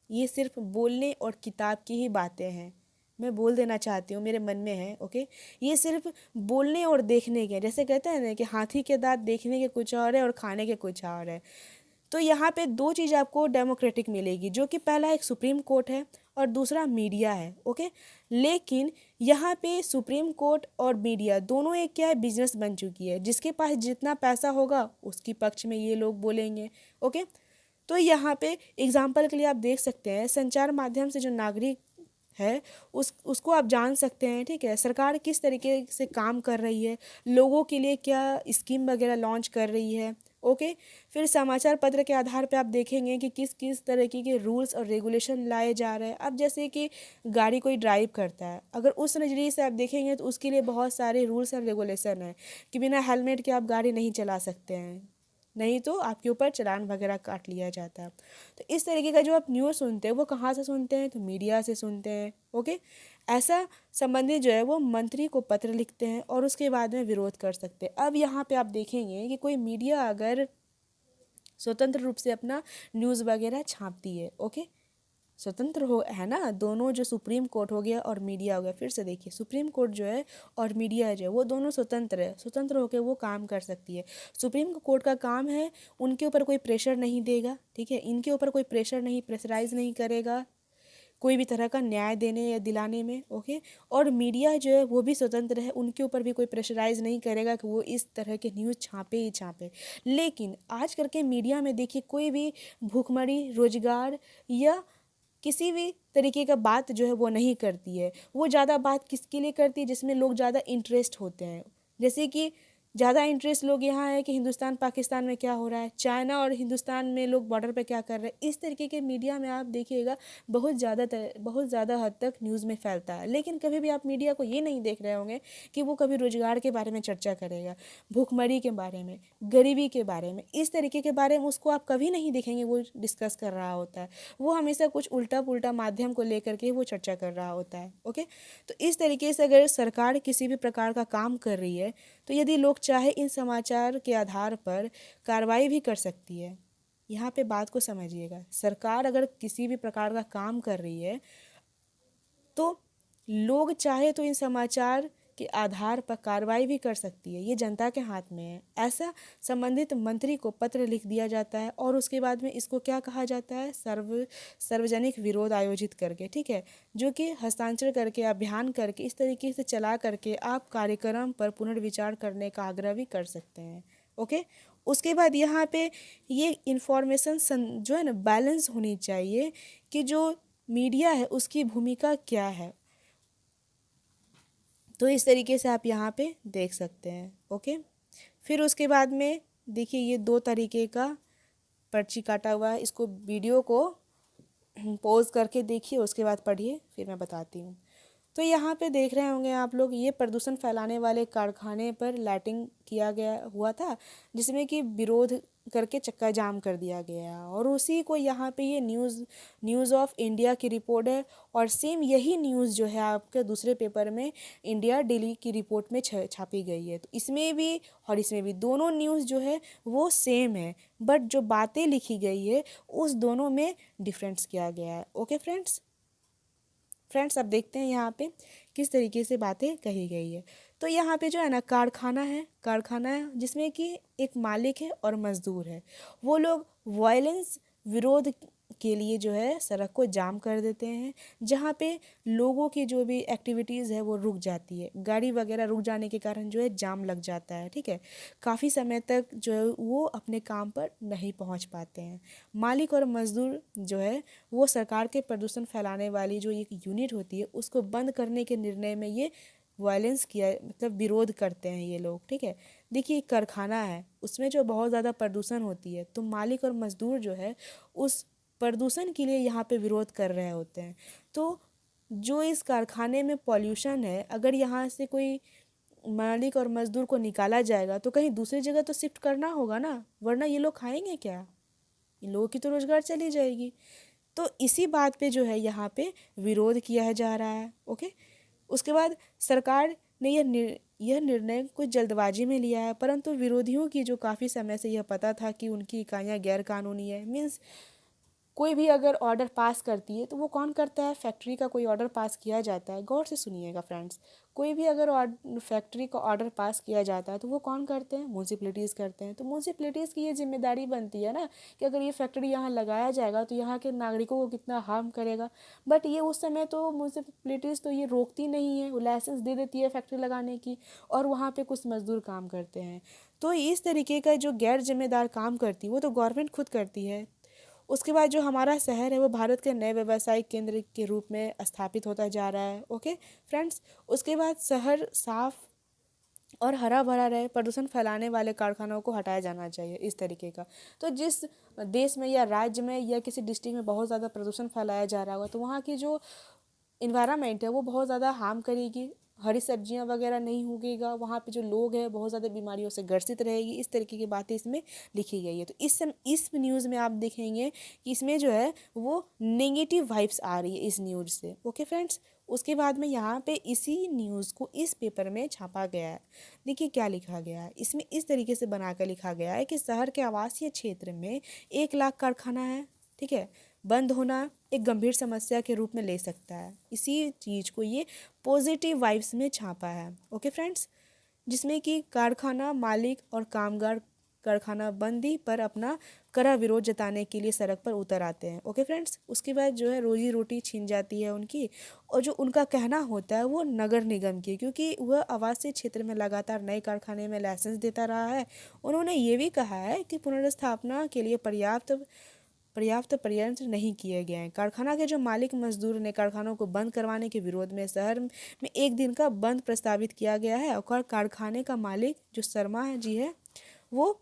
ये सिर्फ बोलने और किताब की ही बातें हैं। मैं बोल देना चाहती हूँ, मेरे मन में है। ओके, ये सिर्फ बोलने और देखने के, जैसे कहते हैं ना कि हाथी के दांत देखने के कुछ और है और खाने के कुछ और है। तो यहाँ पे दो चीज़ आपको डेमोक्रेटिक मिलेगी, जो कि पहला एक सुप्रीम कोर्ट है और दूसरा मीडिया है। ओके, लेकिन यहाँ पे सुप्रीम कोर्ट और मीडिया दोनों एक क्या है, बिजनेस बन चुकी है। जिसके पास जितना पैसा होगा उसकी पक्ष में ये लोग बोलेंगे। ओके, तो यहाँ पे एग्जाम्पल के लिए आप देख सकते हैं, संचार माध्यम से जो नागरिक है उसको आप जान सकते हैं, ठीक है, सरकार किस तरीके से काम कर रही है, लोगों के लिए क्या स्कीम वगैरह लॉन्च कर रही है। ओके, फिर समाचार पत्र के आधार पे आप देखेंगे कि किस किस तरीके के रूल्स और रेगुलेशन लाए जा रहे हैं। अब जैसे कि गाड़ी कोई ड्राइव करता है, अगर उस नज़रिए से आप देखेंगे तो उसके लिए बहुत सारे रूल्स एंड रेगुलेशन है कि बिना हेलमेट के आप गाड़ी नहीं चला सकते हैं, नहीं तो आपके ऊपर चालान वगैरह काट लिया जाता है। तो इस तरीके का जो आप न्यूज़ सुनते हैं वो कहाँ से सुनते हैं, तो मीडिया से सुनते हैं। ओके, ऐसा संबंधित जो है वो मंत्री को पत्र लिखते हैं और उसके बाद में विरोध कर सकते हैं। अब यहाँ पे आप देखेंगे कि कोई मीडिया अगर स्वतंत्र रूप से अपना न्यूज़ वगैरह छापती है, ओके, स्वतंत्र हो है ना, दोनों जो सुप्रीम कोर्ट हो गया और मीडिया हो गया। फिर से देखिए, सुप्रीम कोर्ट जो है और मीडिया जो है वो दोनों स्वतंत्र है, स्वतंत्र होकर वो काम कर सकती है। सुप्रीम कोर्ट का काम है उनके ऊपर कोई प्रेशर नहीं देगा, ठीक है, इनके ऊपर कोई प्रेशर नहीं, प्रेशराइज नहीं करेगा कोई भी तरह का न्याय देने या दिलाने में। ओके, और मीडिया जो है वो भी स्वतंत्र है, उनके ऊपर भी कोई प्रेशराइज नहीं करेगा कि वो इस तरह के न्यूज़ छापे ही छापे। लेकिन आज करके मीडिया में देखिए कोई भी भूखमरी, रोजगार या किसी भी तरीके का बात जो है वो नहीं करती है। वो ज़्यादा बात किसके लिए करती है, जिसमें लोग ज़्यादा इंटरेस्ट होते हैं। जैसे कि ज़्यादा इंटरेस्ट लोग यहाँ है कि हिंदुस्तान पाकिस्तान में क्या हो रहा है, चाइना और हिंदुस्तान में लोग बॉर्डर पे क्या कर रहे हैं। इस तरीके के मीडिया में आप देखिएगा बहुत ज़्यादा हद तक न्यूज़ में फैलता है। लेकिन कभी भी आप मीडिया को ये नहीं देख रहे होंगे कि वो कभी रोजगार के बारे में चर्चा करेगा, भूखमरी के बारे में, गरीबी के बारे में, इस तरीके के बारे में उसको आप कभी नहीं देखेंगे वो डिस्कस कर रहा होता है। वो हमेशा कुछ उल्टा पुल्टा माध्यम को लेकर के वो चर्चा कर रहा होता है। ओके, तो इस तरीके से अगर सरकार किसी भी प्रकार का काम कर रही है तो यदि लोग चाहे इन समाचार के आधार पर कार्रवाई भी कर सकती है। यहाँ पे बात को समझिएगा, सरकार अगर किसी भी प्रकार का काम कर रही है तो लोग चाहे तो इन समाचार के आधार पर कार्रवाई भी कर सकती है। ये जनता के हाथ में है। ऐसा संबंधित मंत्री को पत्र लिख दिया जाता है और उसके बाद में इसको क्या कहा जाता है, सार्वजनिक विरोध आयोजित करके, ठीक है, जो कि हस्तांतरण करके, अभियान करके, इस तरीके से चला करके आप कार्यक्रम पर पुनर्विचार करने का आग्रह भी कर सकते हैं। ओके, उसके बाद यहाँ पे ये इंफॉर्मेशन जो है ना बैलेंस होनी चाहिए कि जो मीडिया है उसकी भूमिका क्या है। तो इस तरीके से आप यहाँ पे देख सकते हैं। ओके, फिर उसके बाद में देखिए ये 2 तरीके का पर्ची काटा हुआ है, इसको वीडियो को पॉज करके देखिए, उसके बाद पढ़िए, फिर मैं बताती हूँ। तो यहाँ पे देख रहे होंगे आप लोग, ये प्रदूषण फैलाने वाले कारखाने पर लाइटिंग किया गया हुआ था, जिसमें कि विरोध करके चक्का जाम कर दिया गया। और उसी को यहाँ पे ये न्यूज़ ऑफ इंडिया की रिपोर्ट है। और सेम यही न्यूज़ जो है आपके दूसरे पेपर में इंडिया डेली की रिपोर्ट में छापी गई है। तो इसमें भी और इसमें भी दोनों न्यूज़ जो है वो सेम है, बट जो बातें लिखी गई है उस दोनों में डिफरेंस किया गया है। ओके फ्रेंड्स, अब देखते हैं यहाँ पे किस तरीके से बातें कही गई है। तो यहाँ पे जो है ना कारखाना है जिसमें कि एक मालिक है और मजदूर है। वो लोग वायलेंस विरोध के लिए जो है सड़क को जाम कर देते हैं, जहाँ पे लोगों की जो भी एक्टिविटीज़ है वो रुक जाती है। गाड़ी वगैरह रुक जाने के कारण जो है जाम लग जाता है, ठीक है। काफ़ी समय तक जो है वो अपने काम पर नहीं पहुँच पाते हैं। मालिक और मजदूर जो है वो सरकार के प्रदूषण फैलाने वाली जो एक यूनिट होती है उसको बंद करने के निर्णय में ये वायलेंस किया, मतलब विरोध करते हैं ये लोग, ठीक है। देखिए कारखाना है, उसमें जो बहुत ज़्यादा प्रदूषण होती है, तो मालिक और मजदूर जो है उस प्रदूषण के लिए यहाँ पे विरोध कर रहे होते हैं। तो जो इस कारखाने में पॉल्यूशन है, अगर यहाँ से कोई मालिक और मजदूर को निकाला जाएगा तो कहीं दूसरी जगह तो शिफ्ट करना होगा ना, वरना ये लोग खाएंगे क्या, इन लोगों की तो रोजगार चली जाएगी। तो इसी बात पे जो है यहाँ पे विरोध किया जा रहा है। ओके, उसके बाद सरकार ने यह निर्णय कुछ जल्दबाजी में लिया है, परंतु विरोधियों की जो काफ़ी समय से यह पता था कि उनकी इकाइयाँ गैर कानूनी है। मीन्स कोई भी अगर ऑर्डर पास करती है तो वो कौन करता है, फैक्ट्री का कोई ऑर्डर पास किया जाता है, गौर से सुनिएगा फ्रेंड्स, कोई भी अगर फैक्ट्री का ऑर्डर पास किया जाता है तो वो कौन करते हैं, म्यूनसिपलिटीज़ करते हैं। तो म्यूनसिपलिटीज़ की ये जिम्मेदारी बनती है ना कि अगर ये फैक्ट्री यहाँ लगाया जाएगा तो यहाँ के नागरिकों को कितना हार्म करेगा। बट ये उस समय तो म्यूनसिपलिटीज़ तो ये रोकती नहीं है, वो लाइसेंस दे देती है फैक्ट्री लगाने की, और वहाँ पर कुछ मजदूर काम करते हैं। तो इस तरीके का जो गैर जिम्मेदार काम करती है वो तो गवर्नमेंट खुद करती है। उसके बाद जो हमारा शहर है वो भारत के नए व्यावसायिक केंद्र के रूप में स्थापित होता जा रहा है। ओके फ्रेंड्स, उसके बाद शहर साफ और हरा भरा रहे, प्रदूषण फैलाने वाले कारखानों को हटाया जाना चाहिए, इस तरीके का। तो जिस देश में या राज्य में या किसी डिस्ट्रिक्ट में बहुत ज़्यादा प्रदूषण फैलाया जा रहा होगा तो वहाँ की जो इन्वायरमेंट है वो बहुत ज़्यादा हार्म करेगी, हरी सब्जियां वगैरह नहीं उगेगा, वहाँ पे जो लोग हैं बहुत ज़्यादा बीमारियों से ग्रसित रहेगी। इस तरीके की बातें इसमें लिखी गई है। तो इस न्यूज़ में आप देखेंगे कि इसमें जो है वो नेगेटिव वाइब्स आ रही है इस न्यूज़ से। ओके फ्रेंड्स, उसके बाद में यहाँ पे इसी न्यूज़ को इस पेपर में छापा गया है। देखिए क्या लिखा गया है इसमें, इस तरीके से बनाकर लिखा गया है कि शहर के आवासीय क्षेत्र में 1 लाख कारखाना है, ठीक है, बंद होना एक गंभीर समस्या के रूप में ले सकता है। इसी चीज़ को ये पॉजिटिव वाइब्स में छापा है। ओके फ्रेंड्स, जिसमें कि कारखाना मालिक और कामगार कारखाना बंदी पर अपना कड़ा विरोध जताने के लिए सड़क पर उतर आते हैं। ओके फ्रेंड्स, उसके बाद जो है रोजी रोटी छीन जाती है उनकी, और जो उनका कहना होता है वो नगर निगम की, क्योंकि वह आवासीय क्षेत्र में लगातार नए कारखाने में लाइसेंस देता रहा है। उन्होंने ये भी कहा है कि पुनर्स्थापना के लिए पर्याप्त प्रयत्न नहीं किए गए हैं। कारखाना के जो मालिक मजदूर ने कारखानों को बंद करवाने के विरोध में शहर में 1 दिन का बंद प्रस्तावित किया गया है और कारखाने का मालिक जो शर्मा जी है वो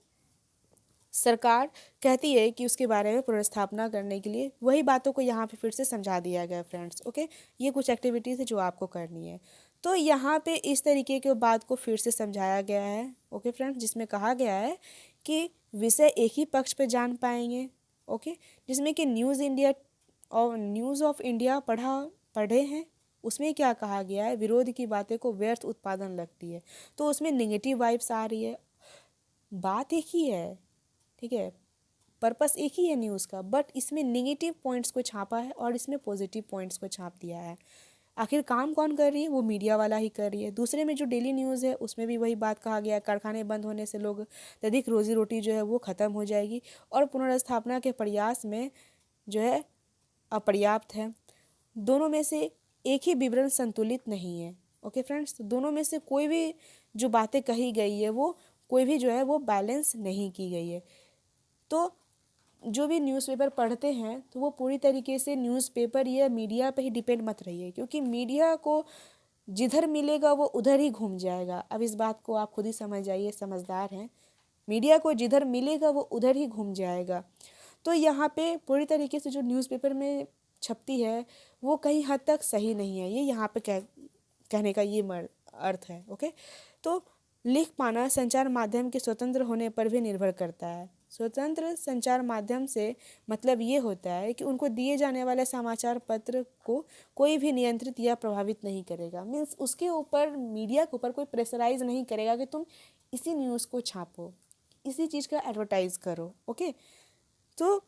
सरकार कहती है कि उसके बारे में पुनर्स्थापना करने के लिए वही बातों को यहाँ पे फिर से समझा दिया गया फ्रेंड्स। ओके, ये कुछ एक्टिविटीज़ है जो आपको करनी है। तो यहाँ पे इस तरीके के बात को फिर से समझाया गया है। ओके फ्रेंड्स, जिसमें कहा गया है कि विषय एक ही पक्ष पे जान पाएंगे। ओके, जिसमें कि न्यूज़ ऑफ इंडिया पढ़े हैं। उसमें क्या कहा गया है, विरोध की बातें को व्यर्थ उत्पादन लगती है। तो उसमें निगेटिव वाइब्स आ रही है। बात एक ही है, ठीक है, पर्पस एक ही है न्यूज़ का, बट इसमें नेगेटिव पॉइंट्स को छापा है और इसमें पॉजिटिव पॉइंट्स को छाप दिया है। आखिर काम कौन कर रही है, वो मीडिया वाला ही कर रही है। दूसरे में जो डेली न्यूज़ है उसमें भी वही बात कहा गया है, कारखाने बंद होने से लोग अत्यधिक रोजी रोटी जो है वो ख़त्म हो जाएगी और पुनर्स्थापना के प्रयास में जो है अपर्याप्त है। दोनों में से एक ही विवरण संतुलित नहीं है। ओके फ्रेंड्स, तो दोनों में से कोई भी जो बातें कही गई है वो कोई भी जो है वो बैलेंस नहीं की गई है। तो जो भी न्यूज़पेपर पढ़ते हैं तो वो पूरी तरीके से न्यूज़पेपर या मीडिया पे ही डिपेंड मत रहिए, क्योंकि मीडिया को जिधर मिलेगा वो उधर ही घूम जाएगा। अब इस बात को आप खुद ही समझ जाइए, समझदार हैं। मीडिया को जिधर मिलेगा वो उधर ही घूम जाएगा। तो यहाँ पे पूरी तरीके से जो न्यूज़पेपर में छपती है वो कहीं हद तक सही नहीं है, ये यहाँ पे कहने का ये अर्थ है। ओके, तो लिख पाना संचार माध्यम के स्वतंत्र होने पर भी निर्भर करता है। स्वतंत्र संचार माध्यम से मतलब ये होता है कि उनको दिए जाने वाले समाचार पत्र को कोई भी नियंत्रित या प्रभावित नहीं करेगा। मीन्स उसके ऊपर, मीडिया के ऊपर कोई प्रेशराइज नहीं करेगा कि तुम इसी न्यूज़ को छापो, इसी चीज़ का एडवर्टाइज करो। ओके, तो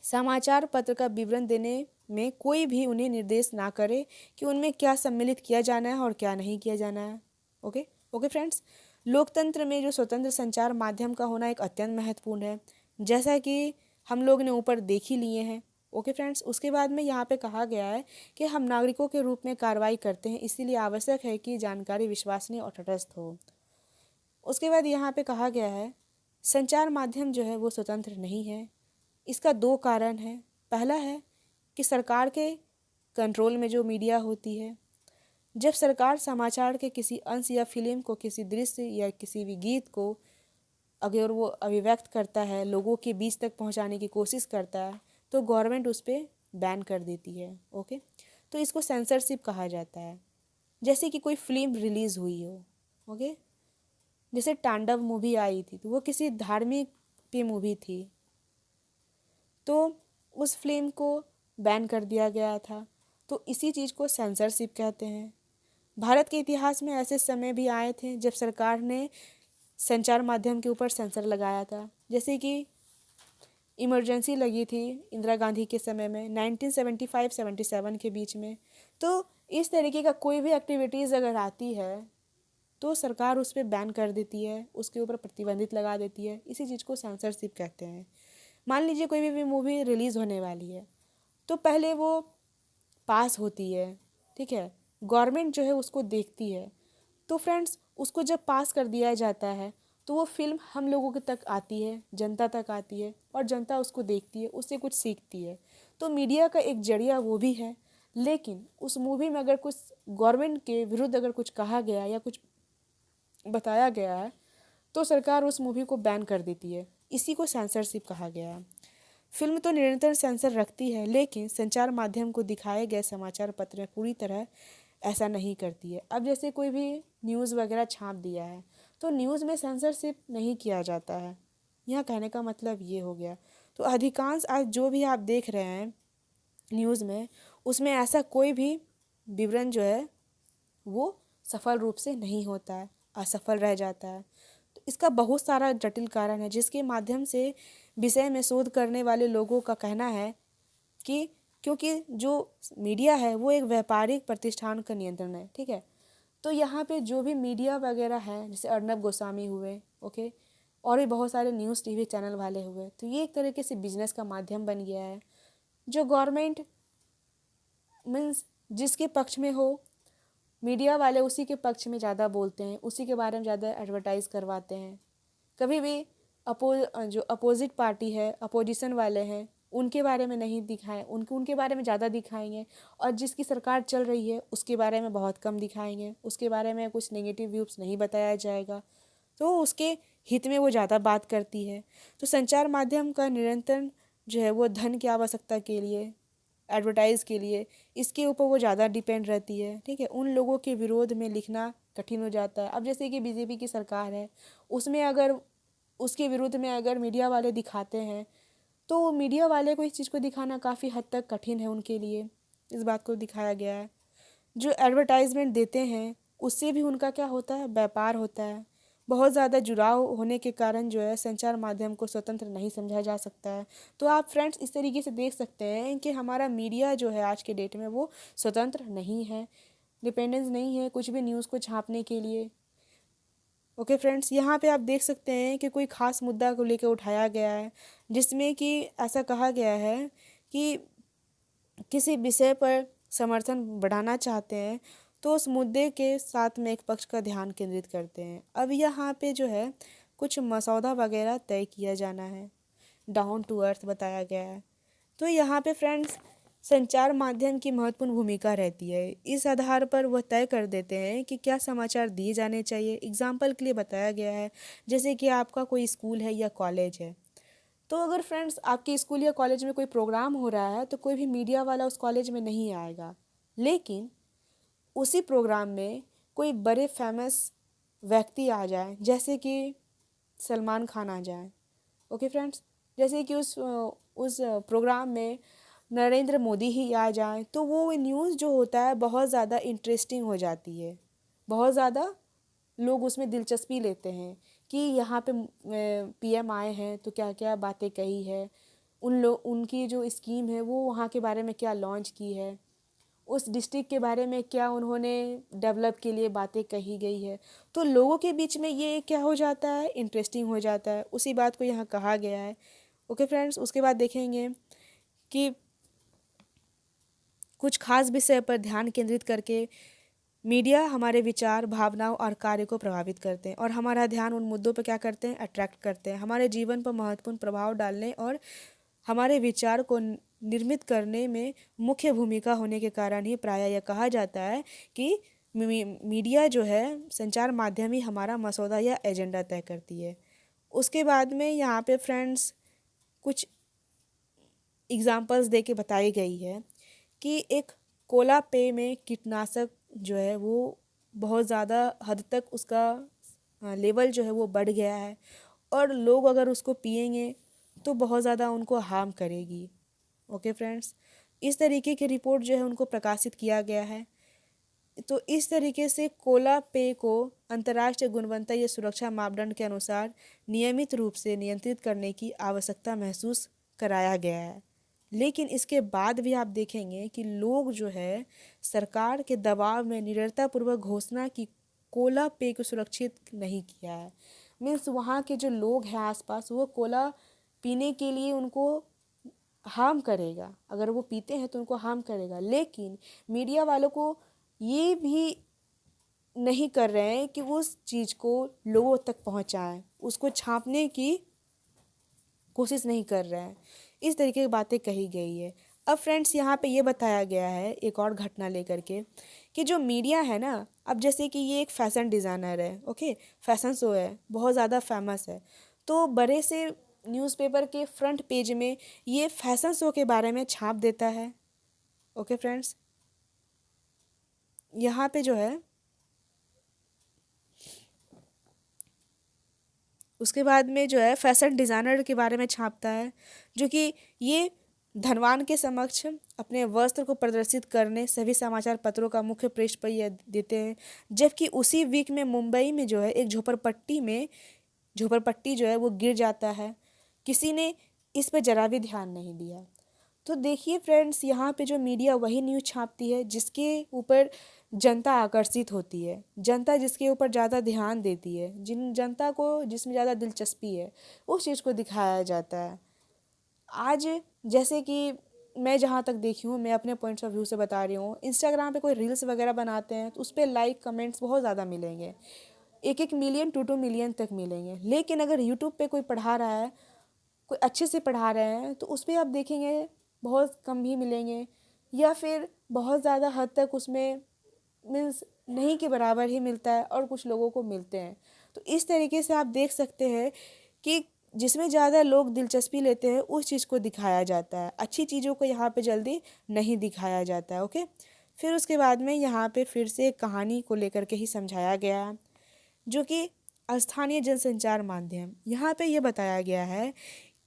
समाचार पत्र का विवरण देने में कोई भी उन्हें निर्देश ना करे कि उनमें क्या सम्मिलित किया जाना है और क्या नहीं किया जाना है। ओके ओके फ्रेंड्स, लोकतंत्र में जो स्वतंत्र संचार माध्यम का होना एक अत्यंत महत्वपूर्ण है, जैसा कि हम लोग ने ऊपर देख ही लिए हैं। ओके फ्रेंड्स, उसके बाद में यहाँ पे कहा गया है कि हम नागरिकों के रूप में कार्रवाई करते हैं, इसीलिए आवश्यक है कि जानकारी विश्वसनीय और तटस्थ हो। उसके बाद यहाँ पे कहा गया है संचार माध्यम जो है वो स्वतंत्र नहीं है। इसका 2 कारण है। पहला है कि सरकार के कंट्रोल में जो मीडिया होती है, जब सरकार समाचार के किसी अंश या फिल्म को, किसी दृश्य या किसी भी गीत को अगर वो अभिव्यक्त करता है, लोगों के बीच तक पहुंचाने की कोशिश करता है, तो गवर्नमेंट उस पर बैन कर देती है। ओके, तो इसको सेंसरशिप कहा जाता है। जैसे कि कोई फिल्म रिलीज़ हुई हो, ओके, जैसे तांडव मूवी आई थी तो वो किसी धार्मिक पे मूवी थी, तो उस फिल्म को बैन कर दिया गया था। तो इसी चीज़ को सेंसरशिप कहते हैं। भारत के इतिहास में ऐसे समय भी आए थे जब सरकार ने संचार माध्यम के ऊपर सेंसर लगाया था, जैसे कि इमरजेंसी लगी थी इंदिरा गांधी के समय में 1975-77 के बीच में। तो इस तरीके का कोई भी एक्टिविटीज़ अगर आती है तो सरकार उस पर बैन कर देती है, उसके ऊपर प्रतिबंधित लगा देती है। इसी चीज़ को सेंसरशिप कहते हैं। मान लीजिए कोई भी मूवी रिलीज़ होने वाली है तो पहले वो पास होती है, ठीक है, गवर्नमेंट जो है उसको देखती है। तो फ्रेंड्स, उसको जब पास कर दिया जाता है तो वो फिल्म हम लोगों के तक आती है, जनता तक आती है और जनता उसको देखती है, उससे कुछ सीखती है। तो मीडिया का एक जरिया वो भी है। लेकिन उस मूवी में अगर कुछ गवर्नमेंट के विरुद्ध अगर कुछ कहा गया या कुछ बताया गया है तो सरकार उस मूवी को बैन कर देती है। इसी को सेंसरशिप कहा गया है। फिल्म तो निरंतर सेंसर रखती है, लेकिन संचार माध्यम को दिखाए गए समाचार पत्र में पूरी तरह ऐसा नहीं करती है। अब जैसे कोई भी न्यूज़ वगैरह छाप दिया है तो न्यूज़ में सेंसरशिप नहीं किया जाता है। यहाँ कहने का मतलब ये हो गया। तो अधिकांश आज जो भी आप देख रहे हैं न्यूज़ में, उसमें ऐसा कोई भी विवरण जो है वो सफल रूप से नहीं होता है, असफल रह जाता है। तो इसका बहुत सारा जटिल कारण है, जिसके माध्यम से विषय में शोध करने वाले लोगों का कहना है कि क्योंकि जो मीडिया है वो एक व्यापारिक प्रतिष्ठान का नियंत्रण है, ठीक है। तो यहाँ पे जो भी मीडिया वगैरह है, जैसे अर्नब गोस्वामी हुए, ओके, और भी बहुत सारे न्यूज़ टीवी चैनल वाले हुए, तो ये एक तरीके से बिजनेस का माध्यम बन गया है। जो गवर्नमेंट मीन्स जिसके पक्ष में हो, मीडिया वाले उसी के पक्ष में ज़्यादा बोलते हैं, उसी के बारे में ज़्यादा एडवर्टाइज़ करवाते हैं। कभी भी जो अपोजिट पार्टी है, अपोजिशन वाले हैं, उनके बारे में नहीं दिखाएं, उनके बारे में ज़्यादा दिखाएंगे। और जिसकी सरकार चल रही है उसके बारे में बहुत कम दिखाएंगे, उसके बारे में कुछ नेगेटिव व्यूज़ नहीं बताया जाएगा, तो उसके हित में वो ज़्यादा बात करती है। तो संचार माध्यम का निरंतर जो है वो धन की आवश्यकता के लिए, एडवर्टाइज़ के लिए, इसके ऊपर वो ज़्यादा डिपेंड रहती है। ठीक है, उन लोगों के विरोध में लिखना कठिन हो जाता है। अब जैसे कि बीजेपी की सरकार है, उसमें अगर उसके विरुद्ध में अगर मीडिया वाले दिखाते हैं तो मीडिया वाले को इस चीज़ को दिखाना काफ़ी हद तक कठिन है उनके लिए। इस बात को दिखाया गया है। जो एडवर्टाइजमेंट देते हैं उससे भी उनका क्या होता है, व्यापार होता है। बहुत ज़्यादा जुड़ाव होने के कारण जो है संचार माध्यम को स्वतंत्र नहीं समझा जा सकता है। तो आप फ्रेंड्स इस तरीके से देख सकते हैं कि हमारा मीडिया जो है आज के डेट में वो स्वतंत्र नहीं है, डिपेंडेंस नहीं है कुछ भी न्यूज़ को छापने के लिए। ओके फ्रेंड्स, यहाँ पे आप देख सकते हैं कि कोई ख़ास मुद्दा को लेकर उठाया गया है, जिसमें कि ऐसा कहा गया है कि किसी विषय पर समर्थन बढ़ाना चाहते हैं तो उस मुद्दे के साथ में एक पक्ष का ध्यान केंद्रित करते हैं। अब यहाँ पे जो है कुछ मसौदा वगैरह तय किया जाना है, डाउन टू अर्थ बताया गया है। तो यहाँ पे फ्रेंड्स संचार माध्यम की महत्वपूर्ण भूमिका रहती है। इस आधार पर वह तय कर देते हैं कि क्या समाचार दिए जाने चाहिए। एग्जाम्पल के लिए बताया गया है, जैसे कि आपका कोई स्कूल है या कॉलेज है, तो अगर फ्रेंड्स आपके स्कूल या कॉलेज में कोई प्रोग्राम हो रहा है तो कोई भी मीडिया वाला उस कॉलेज में नहीं आएगा, लेकिन उसी प्रोग्राम में कोई बड़े फेमस व्यक्ति आ जाए, जैसे कि सलमान खान आ जाए। ओके फ्रेंड्स, जैसे कि उस प्रोग्राम में नरेंद्र मोदी ही आ जाए, तो वो न्यूज़ जो होता है बहुत ज़्यादा इंटरेस्टिंग हो जाती है। बहुत ज़्यादा लोग उसमें दिलचस्पी लेते हैं कि यहाँ पे पीएम आए हैं तो क्या क्या बातें कही है, उनकी जो स्कीम है वो वहाँ के बारे में क्या लॉन्च की है, उस डिस्ट्रिक्ट के बारे में क्या उन्होंने डेवलप के लिए बातें कही गई है। तो लोगों के बीच में ये क्या हो जाता है, इंटरेस्टिंग हो जाता है। उसी बात को यहाँ कहा गया है। ओके फ्रेंड्स, उसके बाद देखेंगे कि कुछ खास विषय पर ध्यान केंद्रित करके मीडिया हमारे विचार, भावनाओं और कार्य को प्रभावित करते हैं और हमारा ध्यान उन मुद्दों पर क्या करते हैं, अट्रैक्ट करते हैं। हमारे जीवन पर महत्वपूर्ण प्रभाव डालने और हमारे विचार को निर्मित करने में मुख्य भूमिका होने के कारण ही प्रायः यह कहा जाता है कि मीडिया जो है संचार माध्यम ही हमारा मसौदा या एजेंडा तय करती है। उसके बाद में यहाँ पे फ्रेंड्स कुछ एग्जाम्पल्स दे के बताई गई है कि एक कोला पे में कीटनाशक जो है वो बहुत ज़्यादा हद तक उसका लेवल जो है वो बढ़ गया है और लोग अगर उसको पिएंगे तो बहुत ज़्यादा उनको हार्म करेगी। ओके फ्रेंड्स, इस तरीके की रिपोर्ट जो है उनको प्रकाशित किया गया है। तो इस तरीके से कोला पे को अंतर्राष्ट्रीय गुणवत्ता या सुरक्षा मापदंड के अनुसार नियमित रूप से नियंत्रित करने की आवश्यकता महसूस कराया गया है। लेकिन इसके बाद भी आप देखेंगे कि लोग जो है सरकार के दबाव में निरंतरपूर्वक घोषणा की कोला पे को सुरक्षित नहीं किया है। मीन्स वहाँ के जो लोग हैं आसपास, वो कोला पीने के लिए उनको हार्म करेगा, अगर वो पीते हैं तो उनको हार्म करेगा। लेकिन मीडिया वालों को ये भी नहीं कर रहे हैं कि उस चीज़ को लोगों तक पहुंचाएं, उसको छापने की कोशिश नहीं कर रहे हैं। इस तरीके की बातें कही गई है। अब फ्रेंड्स यहाँ पे ये बताया गया है एक और घटना लेकर के कि जो मीडिया है ना, अब जैसे कि ये एक फैशन डिज़ाइनर है, ओके, फैशन शो है, बहुत ज़्यादा फेमस है, तो बड़े से न्यूज़पेपर के फ्रंट पेज में ये फैशन शो के बारे में छाप देता है। ओके फ्रेंड्स, यहाँ पे जो है उसके बाद में जो है फैशन डिज़ाइनर के बारे में छापता है, जो कि ये धनवान के समक्ष अपने वस्त्र को प्रदर्शित करने सभी समाचार पत्रों का मुख्य पृष्ठ पर यह देते हैं। जबकि उसी वीक में मुंबई में जो है एक झोपड़पट्टी जो है वो गिर जाता है। किसी ने इस पर जरा भी ध्यान नहीं दिया। तो देखिए फ्रेंड्स, यहाँ पे जो मीडिया वही न्यूज़ छापती है जिसके ऊपर जनता आकर्षित होती है, जनता जिसके ऊपर ज़्यादा ध्यान देती है, जनता को जिसमें ज़्यादा दिलचस्पी है, उस चीज़ को दिखाया जाता है। आज जैसे कि मैं जहाँ तक देखी हूँ, मैं अपने पॉइंट्स ऑफ व्यू से बता रही हूँ, इंस्टाग्राम पे कोई रील्स वगैरह बनाते हैं तो उस पर लाइक कमेंट्स बहुत ज़्यादा मिलेंगे। 1 1 मिलियन 2 2 मिलियन तक मिलेंगे। लेकिन अगर यूट्यूब पे कोई पढ़ा रहा है, कोई अच्छे से पढ़ा रहे हैं, तो उस पे आप देखेंगे बहुत कम ही मिलेंगे, या फिर बहुत ज़्यादा हद तक उसमें मीन्स नहीं के बराबर ही मिलता है, और कुछ लोगों को मिलते हैं। तो इस तरीके से आप देख सकते हैं कि जिसमें ज़्यादा लोग दिलचस्पी लेते हैं उस चीज़ को दिखाया जाता है, अच्छी चीज़ों को यहाँ पे जल्दी नहीं दिखाया जाता है। ओके, फिर उसके बाद में यहाँ पे फिर से एक कहानी को लेकर के ही समझाया गया है, जो कि स्थानीय जनसंचार माध्यम। यहाँ पे ये बताया गया है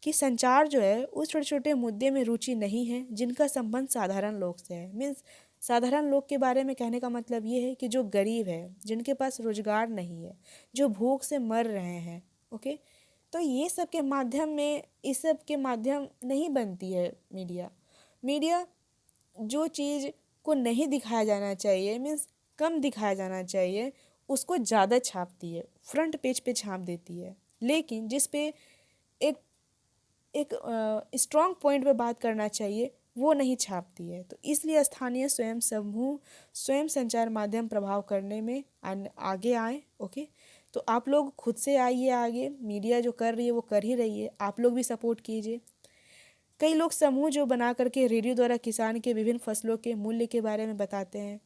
कि संचार जो है उस छोटे छोटे मुद्दे में रुचि नहीं है जिनका संबंध साधारण लोग से है। मीन्स साधारण लोग के बारे में कहने का मतलब ये है कि जो गरीब है, जिनके पास रोजगार नहीं है, जो भूख से मर रहे हैं। ओके, तो ये सब के माध्यम में, इस सब के माध्यम नहीं बनती है मीडिया। मीडिया जो चीज़ को नहीं दिखाया जाना चाहिए, मीन्स कम दिखाया जाना चाहिए, उसको ज़्यादा छापती है, फ्रंट पेज पे छाप देती है। लेकिन जिस पे एक एक स्ट्रॉन्ग पॉइंट पे बात करना चाहिए वो नहीं छापती है। तो इसलिए स्थानीय स्वयं समूह, स्वयं संचार माध्यम प्रभाव करने में आगे आए। ओके, तो आप लोग खुद से आइए आगे, मीडिया जो कर रही है वो कर ही रही है, आप लोग भी सपोर्ट कीजिए। कई लोग समूह जो बना करके रेडियो द्वारा किसान के विभिन्न फसलों के मूल्य के बारे में बताते हैं,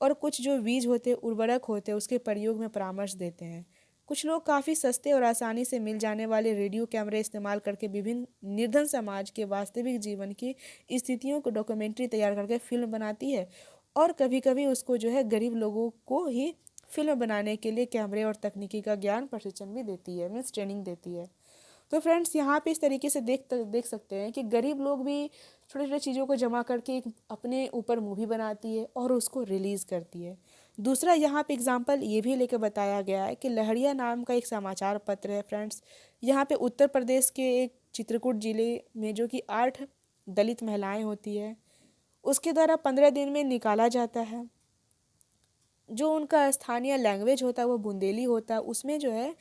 और कुछ जो बीज होते, उर्वरक होते, उसके प्रयोग में परामर्श देते हैं। कुछ लोग काफ़ी सस्ते और आसानी से मिल जाने वाले रेडियो कैमरे इस्तेमाल करके विभिन्न निर्धन समाज के वास्तविक जीवन की स्थितियों को डॉक्यूमेंट्री तैयार करके फिल्म बनाती है, और कभी कभी उसको जो है गरीब लोगों को ही फिल्म बनाने के लिए कैमरे और तकनीकी का ज्ञान प्रशिक्षण भी देती है, मीन्स ट्रेनिंग देती है। तो फ्रेंड्स, यहाँ पे इस तरीके से देख सकते हैं कि गरीब लोग भी छोटे छोटे चीज़ों को जमा करके एक अपने ऊपर मूवी बनाती है और उसको रिलीज़ करती है। दूसरा यहाँ पे एग्जांपल ये भी लेकर बताया गया है कि लहरिया नाम का एक समाचार पत्र है फ्रेंड्स। यहाँ पे उत्तर प्रदेश के एक चित्रकूट जिले में, जो कि 8 दलित महिलाएं होती है, उसके द्वारा 15 दिन में निकाला जाता है। जो उनका स्थानीय लैंग्वेज होता है वो बुंदेली होता है। उसमें जो है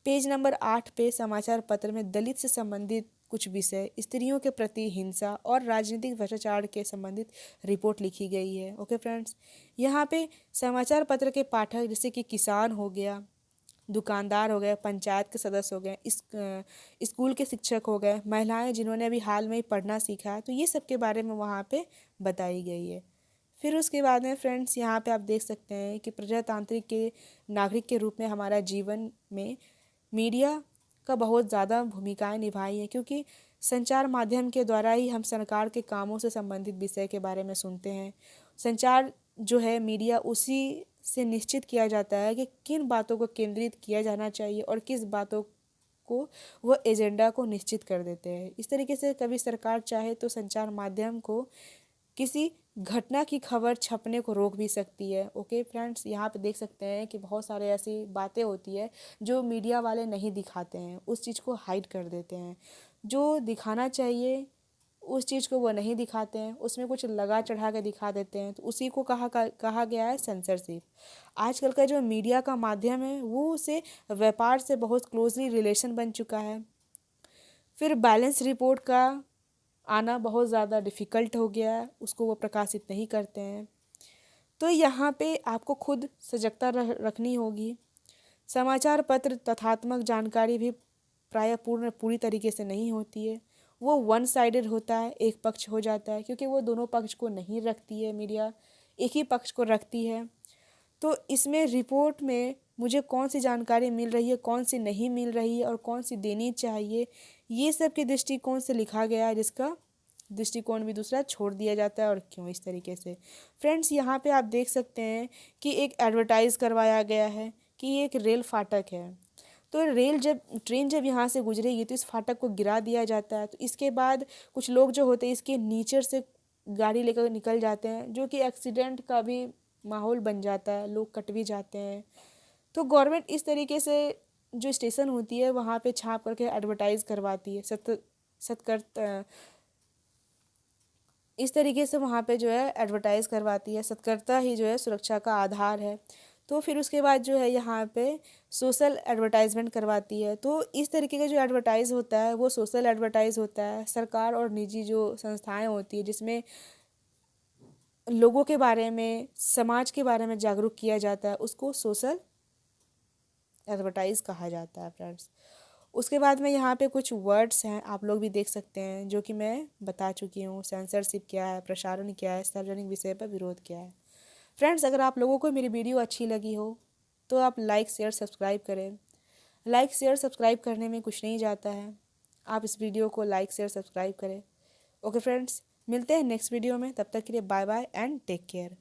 पेज नंबर 8 पे समाचार पत्र में दलित से संबंधित कुछ विषय, स्त्रियों के प्रति हिंसा और राजनीतिक भ्रष्टाचार के संबंधित रिपोर्ट लिखी गई है। ओके फ्रेंड्स, यहाँ पे समाचार पत्र के पाठक जैसे कि किसान हो गया, दुकानदार हो गए, पंचायत के सदस्य हो गए, स्कूल के शिक्षक हो गए, महिलाएं जिन्होंने अभी हाल में ही पढ़ना सीखा है, तो ये सब के बारे में वहाँ पे बताई गई है। फिर उसके बाद में फ्रेंड्स, यहाँ पे आप देख सकते हैं कि प्रजातांत्रिक के नागरिक के रूप में हमारा जीवन में मीडिया का बहुत ज़्यादा भूमिकाएं निभाई है, क्योंकि संचार माध्यम के द्वारा ही हम सरकार के कामों से संबंधित विषय के बारे में सुनते हैं। संचार जो है मीडिया, उसी से निश्चित किया जाता है कि किन बातों को केंद्रित किया जाना चाहिए और किस बातों को वो एजेंडा को निश्चित कर देते हैं। इस तरीके से कभी सरकार चाहे तो संचार माध्यम को किसी घटना की खबर छपने को रोक भी सकती है। ओके फ्रेंड्स, यहाँ पे देख सकते हैं कि बहुत सारे ऐसी बातें होती है जो मीडिया वाले नहीं दिखाते हैं, उस चीज़ को हाइड कर देते हैं। जो दिखाना चाहिए उस चीज़ को वो नहीं दिखाते हैं, उसमें कुछ लगा चढ़ा के दिखा देते हैं, तो उसी को कहा गया है सेंसरशिप। आजकल का जो मीडिया का माध्यम है वो उसे व्यापार से बहुत क्लोजली रिलेशन बन चुका है। फिर बैलेंस रिपोर्ट का आना बहुत ज़्यादा डिफ़िकल्ट हो गया है, उसको वो प्रकाशित नहीं करते हैं। तो यहाँ पे आपको खुद सजगता रखनी होगी। समाचार पत्र तथ्यात्मक जानकारी भी प्रायः पूरी तरीके से नहीं होती है, वो वन साइडेड होता है, एक पक्ष हो जाता है, क्योंकि वो दोनों पक्ष को नहीं रखती है मीडिया, एक ही पक्ष को रखती है। तो इसमें रिपोर्ट में मुझे कौन सी जानकारी मिल रही है, कौन सी नहीं मिल रही है और कौन सी देनी चाहिए, ये सब के दृष्टिकोण से लिखा गया है, जिसका दृष्टिकोण भी दूसरा छोड़ दिया जाता है। और क्यों इस तरीके से फ्रेंड्स, यहाँ पे आप देख सकते हैं कि एक एडवर्टाइज़ करवाया गया है कि ये एक रेल फाटक है। तो ट्रेन जब यहाँ से गुजरेगी तो इस फाटक को गिरा दिया जाता है। तो इसके बाद कुछ लोग जो होते हैं इसके नीचे से गाड़ी लेकर निकल जाते हैं, जो कि एक्सीडेंट का भी माहौल बन जाता है, लोग कट भी जाते हैं। तो गवर्नमेंट इस तरीके से जो स्टेशन होती है वहाँ पे छाप करके एडवर्टाइज़ करवाती है, इस तरीके से वहाँ पे जो है एडवर्टाइज़ करवाती है। सतर्कता ही जो है सुरक्षा का आधार है। तो फिर उसके बाद जो है यहाँ पे सोशल एडवर्टाइजमेंट करवाती है। तो इस तरीके का जो एडवर्टाइज़ होता है वो सोशल एडवर्टाइज़ होता है। सरकार और निजी जो संस्थाएं होती है जिसमें लोगों के बारे में, समाज के बारे में जागरूक किया जाता है, उसको सोशल एडवर्टाइज़ कहा जाता है फ्रेंड्स। उसके बाद में यहाँ पे कुछ वर्ड्स हैं, आप लोग भी देख सकते हैं, जो कि मैं बता चुकी हूँ। सेंसरशिप क्या है, प्रसारण क्या है, सार्वजनिक विषय पर विरोध क्या है। फ्रेंड्स, अगर आप लोगों को मेरी वीडियो अच्छी लगी हो तो आप लाइक शेयर सब्सक्राइब करें। लाइक शेयर सब्सक्राइब करने में कुछ नहीं जाता है, आप इस वीडियो को लाइक शेयर सब्सक्राइब करें। ओके फ्रेंड्स, मिलते हैं नेक्स्ट वीडियो में, तब तक के लिए bye bye and take care.